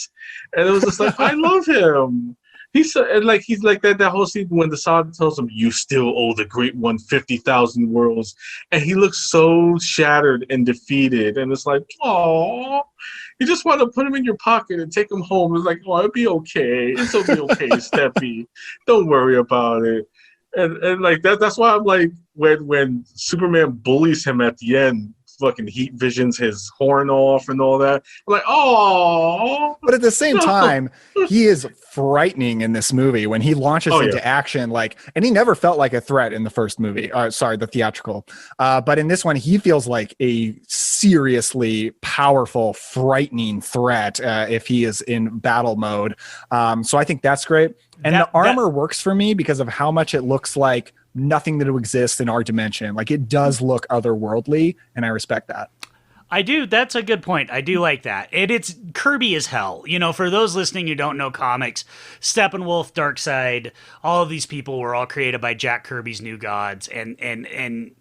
And it was just like, I love him. He's like that whole scene when the Sod tells him, you still owe the Great One 50,000 worlds, and he looks so shattered and defeated, and it's like, oh, you just want to put him in your pocket and take him home. It's like, oh, it'll be okay. It'll be okay, Steppy. Don't worry about it. And like that's why I'm like, when Superman bullies him at the end, fucking heat visions his horn off and all that. I'm like, oh. But at the same time, he is frightening in this movie when he launches into action. Like, and he never felt like a threat in the first movie. The theatrical. But in this one, he feels like a seriously powerful, frightening threat if he is in battle mode. So I think that's great. And the armor works for me because of how much it looks like nothing that exists in our dimension. Like, it does look otherworldly, and I respect that. I do. That's a good point. I do like that. It's Kirby as hell. For those listening who don't know comics, Steppenwolf, Darkseid, all of these people were all created by Jack Kirby's New Gods, and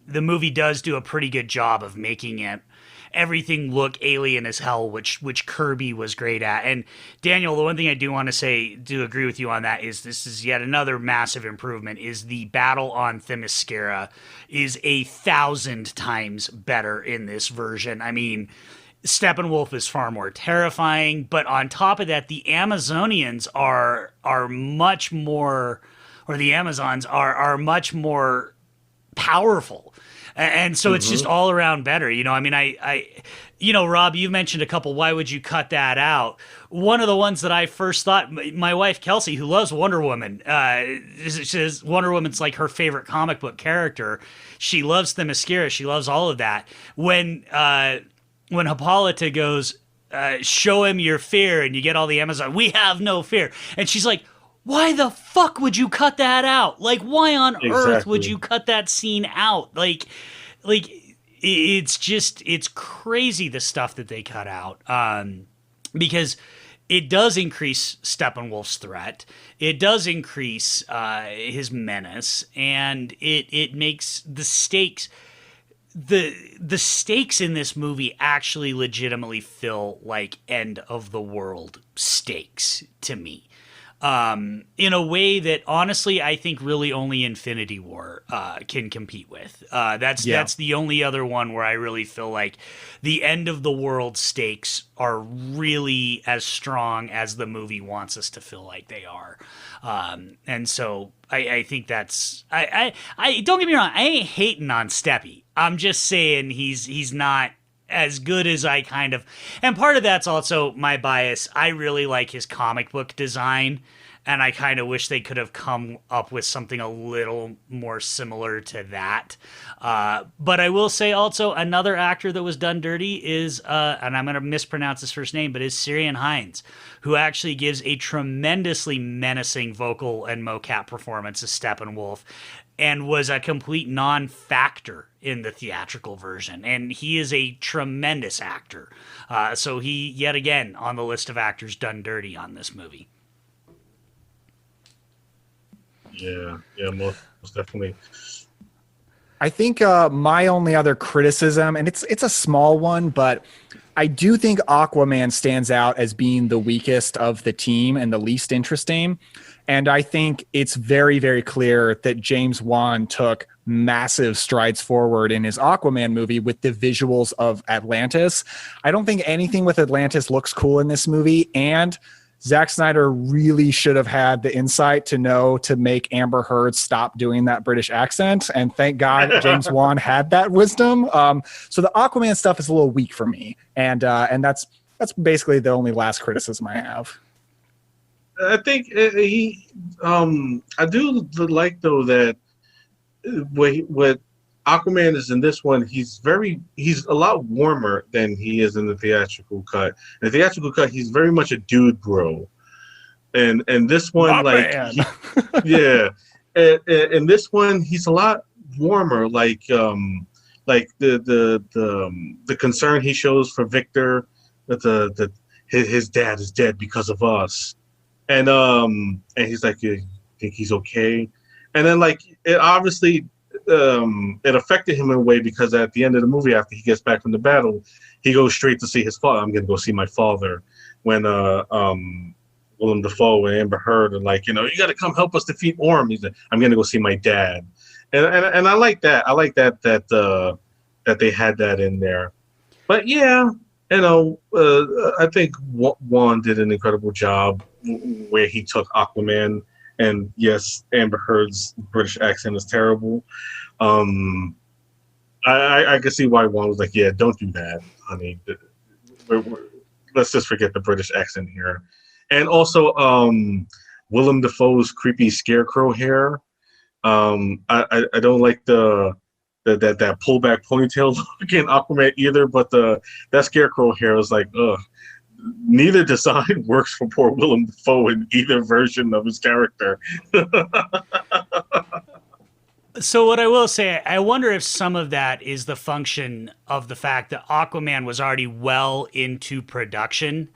the movie does do a pretty good job of making everything look alien as hell, which Kirby was great at. And Daniel, the one thing I do want to say, do agree with you on that, is this is yet another massive improvement, is the battle on Themyscira is 1,000 times better in this version. I mean, Steppenwolf is far more terrifying, but on top of that, the Amazonians are much more, or the Amazons are much more powerful. And so it's just all around better. I mean, Rob, you mentioned a couple, why would you cut that out? One of the ones that I first thought, my wife, Kelsey, who loves Wonder Woman, says Wonder Woman's like her favorite comic book character. She loves Themyscira. She loves all of that. When Hippolyta goes, show him your fear, and you get all the Amazon, we have no fear. And she's like, why the fuck would you cut that out? Like, why on earth would you cut that scene out? Like it's crazy, the stuff that they cut out. Because it does increase Steppenwolf's threat. It does increase his menace, and it makes the stakes. The stakes in this movie actually legitimately feel like end of the world stakes to me. In a way that honestly I think really only Infinity War can compete with. That's the only other one where I really feel like the end of the world stakes are really as strong as the movie wants us to feel like they are. And so I think that's I don't get me wrong, I ain't hating on Steppy. I'm just saying he's not as good as I kind of, and part of that's also my bias. I really like his comic book design, and I kind of wish they could have come up with something a little more similar to that. But I will say also, another actor that was done dirty is, and I'm going to mispronounce his first name, but is Syrian Hines, who actually gives a tremendously menacing vocal and mocap performance as Steppenwolf, and was a complete non-factor in the theatrical version. And he is a tremendous actor. So he, yet again, on the list of actors done dirty on this movie. Yeah, most definitely. I think my only other criticism, and it's a small one, but I do think Aquaman stands out as being the weakest of the team and the least interesting. And I think it's very, very clear that James Wan took massive strides forward in his Aquaman movie with the visuals of Atlantis. I don't think anything with Atlantis looks cool in this movie. And Zack Snyder really should have had the insight to know to make Amber Heard stop doing that British accent. And thank God James Wan had that wisdom. So the Aquaman stuff is a little weak for me. And that's basically the only last criticism I have. I think I do like though that what Aquaman is in this one, he's a lot warmer than he is in the theatrical cut. In the theatrical cut, he's very much a dude bro, and this one, yeah, and this one, he's a lot warmer, like the concern he shows for Victor, that his dad is dead because of us, and he's like, you think he's okay? And then like it obviously it affected him in a way because at the end of the movie, after he gets back from the battle, he goes straight to see his father. I'm gonna go see my father. When Willem Dafoe and Amber Heard are like, you got to come help us defeat Orm. He's like, I'm gonna go see my dad. And I like that. I like that that they had that in there. But yeah, I think Juan did an incredible job where he took Aquaman. And yes, Amber Heard's British accent is terrible. I can see why Juan was like, yeah, don't do that, honey. Let's just forget the British accent here. And also, Willem Dafoe's creepy scarecrow hair. I don't like that pullback ponytail look in Aquaman either, but that scarecrow hair is like, ugh. Neither design works for poor Willem Dafoe in either version of his character. So what I will say, I wonder if some of that is the function of the fact that Aquaman was already well into production.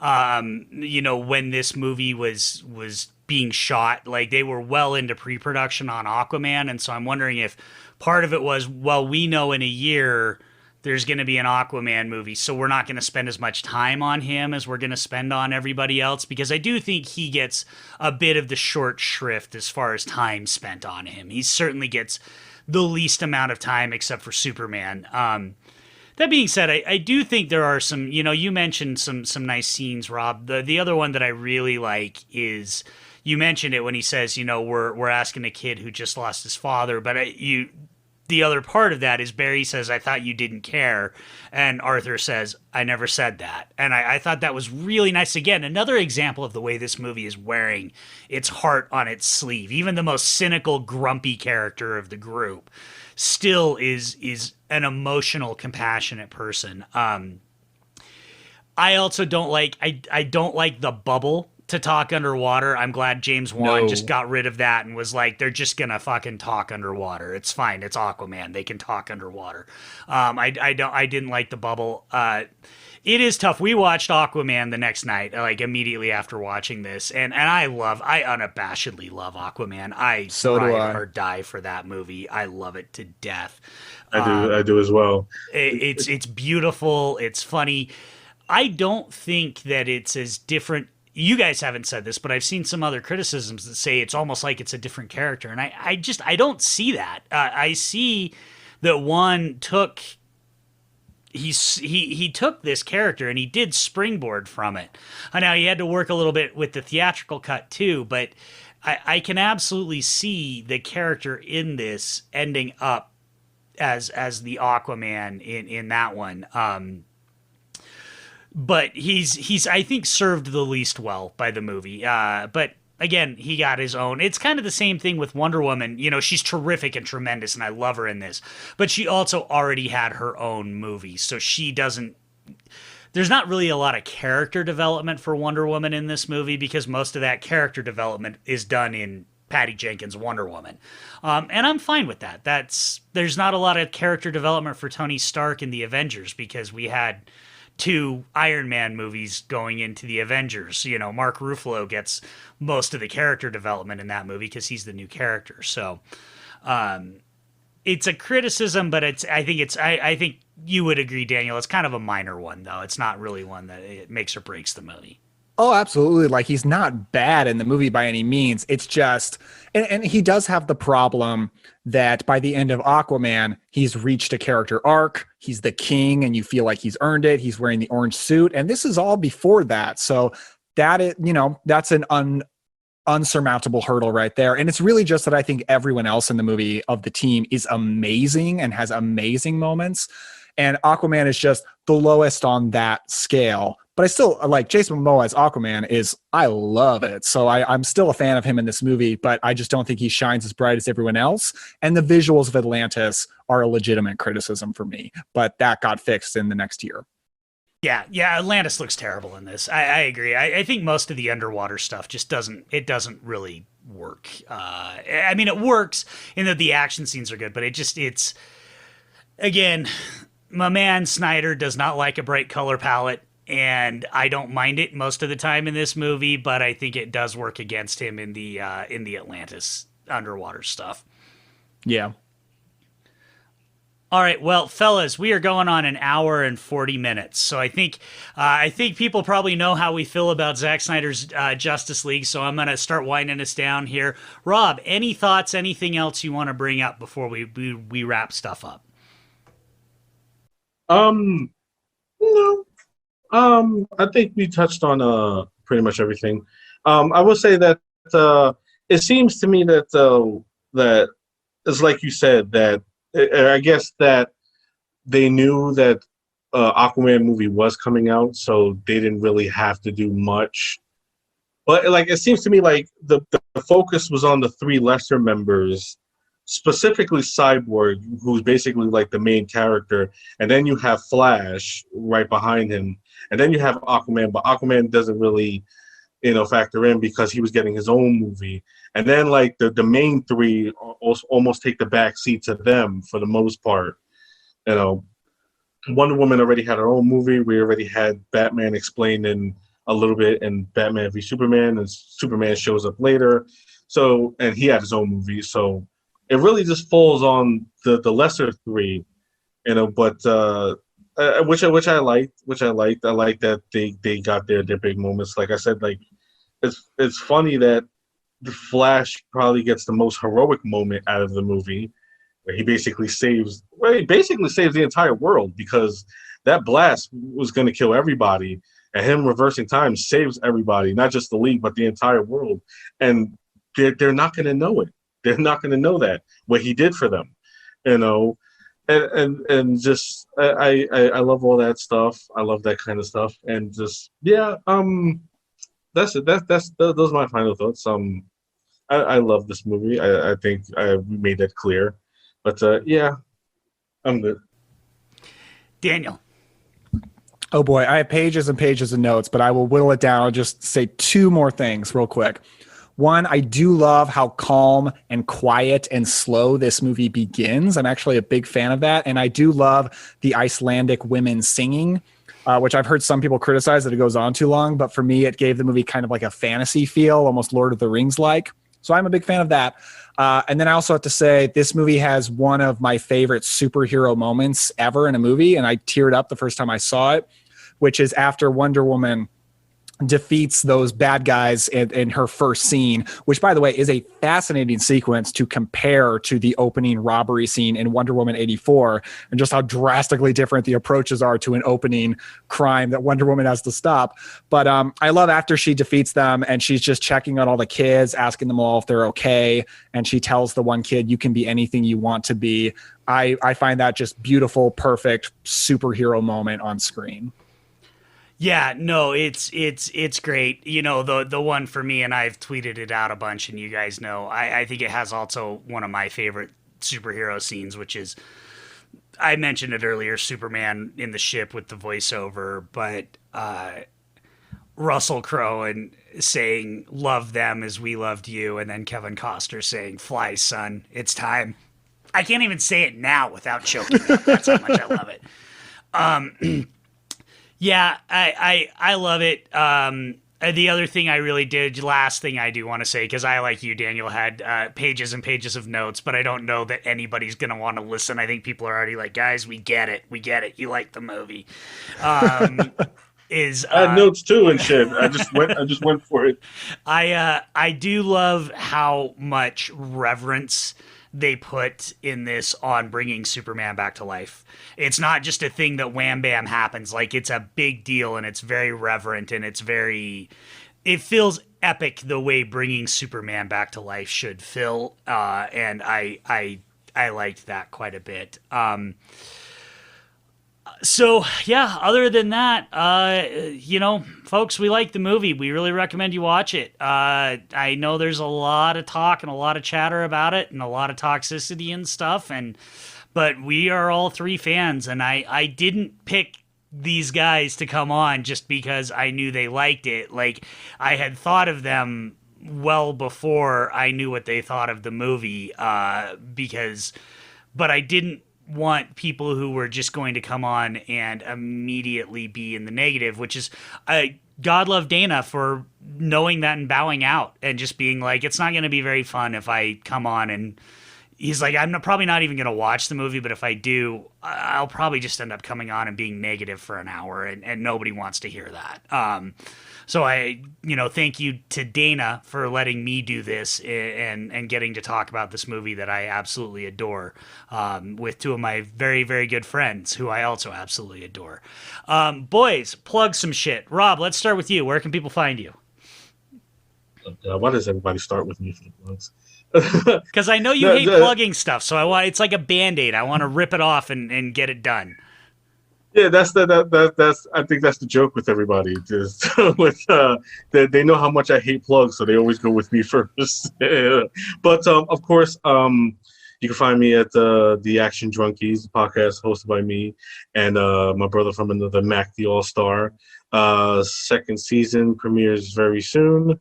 When this movie was being shot, like they were well into pre-production on Aquaman. And so I'm wondering if part of it was, well, we know in a year there's going to be an Aquaman movie, so we're not going to spend as much time on him as we're going to spend on everybody else, because I do think he gets a bit of the short shrift as far as time spent on him. He certainly gets the least amount of time except for Superman. That being said, I do think there are some, you mentioned some nice scenes, Rob. The other one that I really like is, you mentioned it when he says, we're asking a kid who just lost his father, but the other part of that is Barry says, I thought you didn't care. And Arthur says, I never said that. And I thought that was really nice. Again, another example of the way this movie is wearing its heart on its sleeve. Even the most cynical, grumpy character of the group still is an emotional, compassionate person. I also don't like, I don't like the bubble to talk underwater. I'm glad James Wan just got rid of that and was like, they're just gonna fucking talk underwater. It's fine. It's Aquaman. They can talk underwater. I didn't like the bubble. It is tough. We watched Aquaman the next night, like immediately after watching this, and I unabashedly love Aquaman. I ride or die for that movie. I love it to death. I do as well. It's beautiful. It's funny. I don't think that it's as different. You guys haven't said this, but I've seen some other criticisms that say it's almost like it's a different character. And I don't see that. I see that one took, he took this character and he did springboard from it. I know he had to work a little bit with the theatrical cut too, but I can absolutely see the character in this ending up as the Aquaman in that one. But he's I think served the least well by the movie. But again, he got his own. It's kind of the same thing with Wonder Woman. She's terrific and tremendous, and I love her in this. But she also already had her own movie, so she doesn't. There's not really a lot of character development for Wonder Woman in this movie because most of that character development is done in Patty Jenkins' Wonder Woman. And I'm fine with that. There's not a lot of character development for Tony Stark in the Avengers because we had 2 Iron Man movies going into the Avengers. Mark Ruffalo gets most of the character development in that movie because he's the new character. So, it's a criticism, but I think you would agree, Daniel. It's kind of a minor one, though. It's not really one that it makes or breaks the movie. Oh, absolutely. Like he's not bad in the movie by any means. It's just, and he does have the problem that by the end of Aquaman, he's reached a character arc. He's the king, and you feel like he's earned it. He's wearing the orange suit, and this is all before that. So that is, that's an unsurmountable hurdle right there. And it's really just that I think everyone else in the movie of the team is amazing and has amazing moments. And Aquaman is just the lowest on that scale. But I still like Jason Momoa as Aquaman I love it. So I'm still a fan of him in this movie, but I just don't think he shines as bright as everyone else. And the visuals of Atlantis are a legitimate criticism for me, but that got fixed in the next year. Yeah, Atlantis looks terrible in this. I agree. I think most of the underwater stuff just doesn't really work. I mean, it works in that the action scenes are good, but it's again, my man Snyder does not like a bright color palette, and I don't mind it most of the time in this movie, but I think it does work against him in the Atlantis underwater stuff. Yeah. All right, well, fellas, we are going on an hour and 40 minutes. So I think people probably know how we feel about Zack Snyder's Justice League. So I'm going to start winding us down here. Rob, any thoughts? Anything else you want to bring up before we wrap stuff up? No. I think we touched on pretty much everything. I will say that it seems to me that that it's like you said that. I guess that they knew that Aquaman movie was coming out, so they didn't really have to do much. But like it seems to me like the focus was on the three lesser members, specifically Cyborg, who's basically like the main character, and then you have Flash right behind him, and then you have Aquaman, but Aquaman doesn't really factor in because he was getting his own movie. And then like the main three almost take the back seat to them for the most part. Wonder Woman already had her own movie. We already had Batman explained in a little bit in Batman v Superman, and Superman shows up later. So, and he had his own movie. So it really just falls on the lesser three, but which I liked. I liked that they got their big moments. Like I said, like it's funny that the Flash probably gets the most heroic moment out of the movie, where he basically saves the entire world, because that blast was going to kill everybody, and him reversing time saves everybody, not just the League, but the entire world. And they're not going to know it. They're not going to know that what he did for them, and just I love all that stuff. I love that kind of stuff, and just that's it. Those are my final thoughts. I love this movie. I think I made that clear. But I'm good. Daniel. Oh boy, I have pages and pages of notes, but I will whittle it down. I'll just say two more things real quick. One, I do love how calm and quiet and slow this movie begins. I'm actually a big fan of that. And I do love the Icelandic women singing, which I've heard some people criticize that it goes on too long. But for me, it gave the movie kind of like a fantasy feel, almost Lord of the Rings like. So I'm a big fan of that. And then I also have to say this movie has one of my favorite superhero moments ever in a movie. And I teared up the first time I saw it, which is after Wonder Woman defeats those bad guys in her first scene, which, by the way, is a fascinating sequence to compare to the opening robbery scene in Wonder Woman 84, and just how drastically different the approaches are to an opening crime that Wonder Woman has to stop. But I love after she defeats them and she's just checking on all the kids, asking them all if they're okay. And she tells the one kid, "You can be anything you want to be." I find that just beautiful, perfect superhero moment on screen. Yeah, no, it's great. The one for me, and I've tweeted it out a bunch, and you guys know, I think it has also one of my favorite superhero scenes, which is, I mentioned it earlier, Superman in the ship with the voiceover, but Russell Crowe and saying, "Love them as we loved you," and then Kevin Costner saying, "Fly, son, it's time." I can't even say it now without choking up. That's how much I love it. Yeah, I love it. The other thing I really did, last thing I do want to say, because I, like you, Daniel, had pages and pages of notes, but I don't know that anybody's going to want to listen. I think people are already like, guys, we get it. You like the movie. I had notes too and shit. I just went for it. I do love how much reverence they put in this on bringing Superman back to life. It's not just a thing that wham bam happens. Like, it's a big deal, and it's very reverent, and it feels epic the way bringing Superman back to life should feel. And I liked that quite a bit. So yeah, other than that, folks, we like the movie. We really recommend you watch it. I know there's a lot of talk and a lot of chatter about it and a lot of toxicity and stuff, but we are all three fans, and I didn't pick these guys to come on just because I knew they liked it. Like, I had thought of them well before I knew what they thought of the movie, but I didn't want people who were just going to come on and immediately be in the negative, which is, God love Dana for knowing that and bowing out and just being like, it's not going to be very fun if I come on and he's like, probably not even going to watch the movie, but if I do, I'll probably just end up coming on and being negative for an hour, and nobody wants to hear that. So I, thank you to Dana for letting me do this and getting to talk about this movie that I absolutely adore, with two of my very, very good friends who I also absolutely adore. Boys, plug some shit. Rob, let's start with you. Where can people find you? Why does everybody start with me for the plugs? Because I know you hate plugging stuff, so it's like a Band-Aid. I want to rip it off and get it done. Yeah, that's I think that's the joke with everybody. Just they know how much I hate plugs, so they always go with me first. But of course, you can find me at the Action Drunkies, the podcast hosted by me and my brother from another Mac, the All Star. Second season premieres very soon.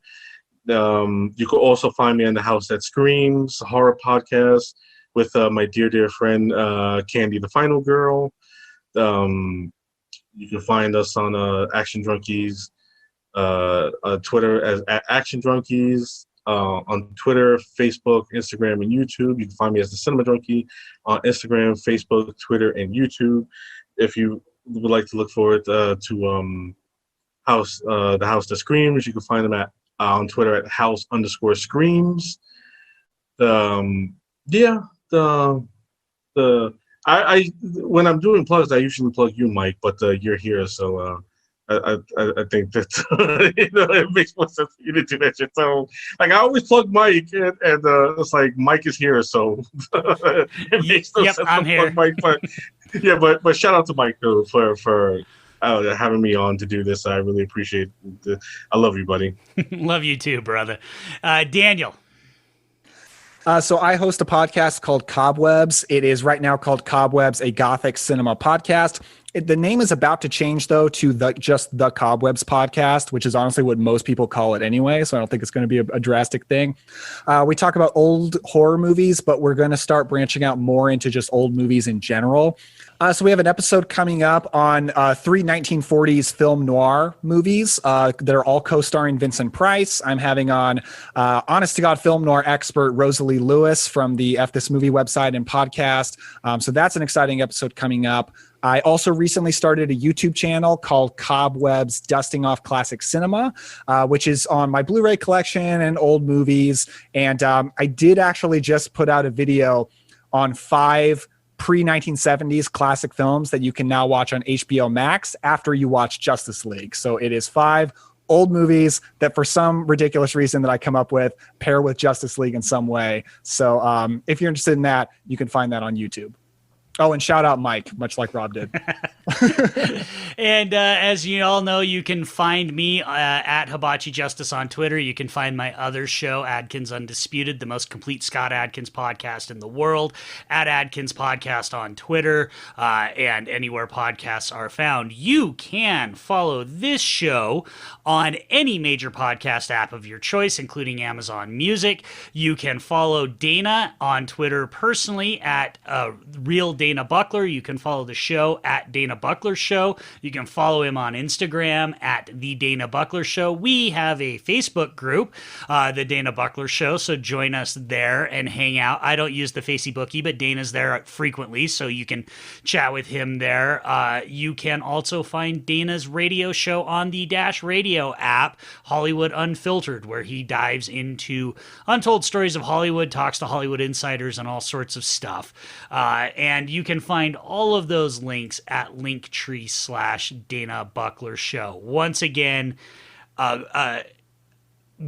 You can also find me on the House That Screams, a horror podcast with my dear friend Candy, the Final Girl. You can find us on Action Drunkies, Twitter as at Action Drunkies, on Twitter, Facebook, Instagram, and YouTube. You can find me as the Cinema Drunkie on Instagram, Facebook, Twitter, and YouTube. If you would like to look forward to the House That Screams, you can find them on Twitter at house_screams. I when I'm doing plugs, I usually plug you, Mike, but you're here, so I think that it makes more sense for you to do that shit. So, like, I always plug Mike, and it's like Mike is here, so it makes no sense I'm to here. plug Mike. But shout out to Mike though for having me on to do this. I really appreciate it. I love you, buddy. Love you too, brother. Daniel. So I host a podcast called Cobwebs. It is right now called Cobwebs, a Gothic cinema podcast. The name is about to change, though, to just the Cobwebs podcast, which is honestly what most people call it anyway. So I don't think it's going to be a drastic thing. We talk about old horror movies, but we're going to start branching out more into just old movies in general. So we have an episode coming up on three 1940s film noir movies that are all co-starring Vincent Price. I'm having on honest to God film noir expert Rosalie Lewis from the F This Movie website and podcast. So that's an exciting episode coming up. I also recently started a YouTube channel called Cobwebs Dusting Off Classic Cinema, which is on my Blu-ray collection and old movies. And I did actually just put out a video on 5 pre-1970s classic films that you can now watch on HBO Max after you watch Justice League. So it is 5 old movies that for some ridiculous reason that I come up with pair with Justice League in some way. So if you're interested in that, you can find that on YouTube. Oh, and shout out Mike, much like Rob did. And as you all know, you can find me at Hibachi Justice on Twitter. You can find my other show, Adkins Undisputed, the most complete Scott Adkins podcast in the world, at Adkins Podcast on Twitter and anywhere podcasts are found. You can follow this show on any major podcast app of your choice, including Amazon Music. You can follow Dana on Twitter personally at Real Dana Buckler. You can follow the show at Dana Buckler Show. You can follow him on Instagram at The Dana Buckler Show. We have a Facebook group, The Dana Buckler Show, so join us there and hang out. I don't use the Facey-bookie, but Dana's there frequently, so you can chat with him there. You can also find Dana's radio show on the Dash Radio app, Hollywood Unfiltered, where he dives into untold stories of Hollywood, talks to Hollywood insiders, and all sorts of stuff. And you can find all of those links at linktree/Dana Buckler Show. Once again,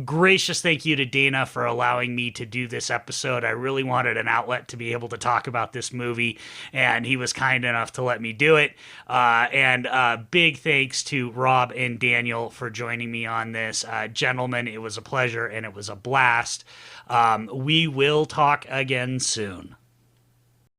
gracious thank you to Dana for allowing me to do this episode. I really wanted an outlet to be able to talk about this movie, and he was kind enough to let me do it. And big thanks to Rob and Daniel for joining me on this. Gentlemen, it was a pleasure and it was a blast. We will talk again soon.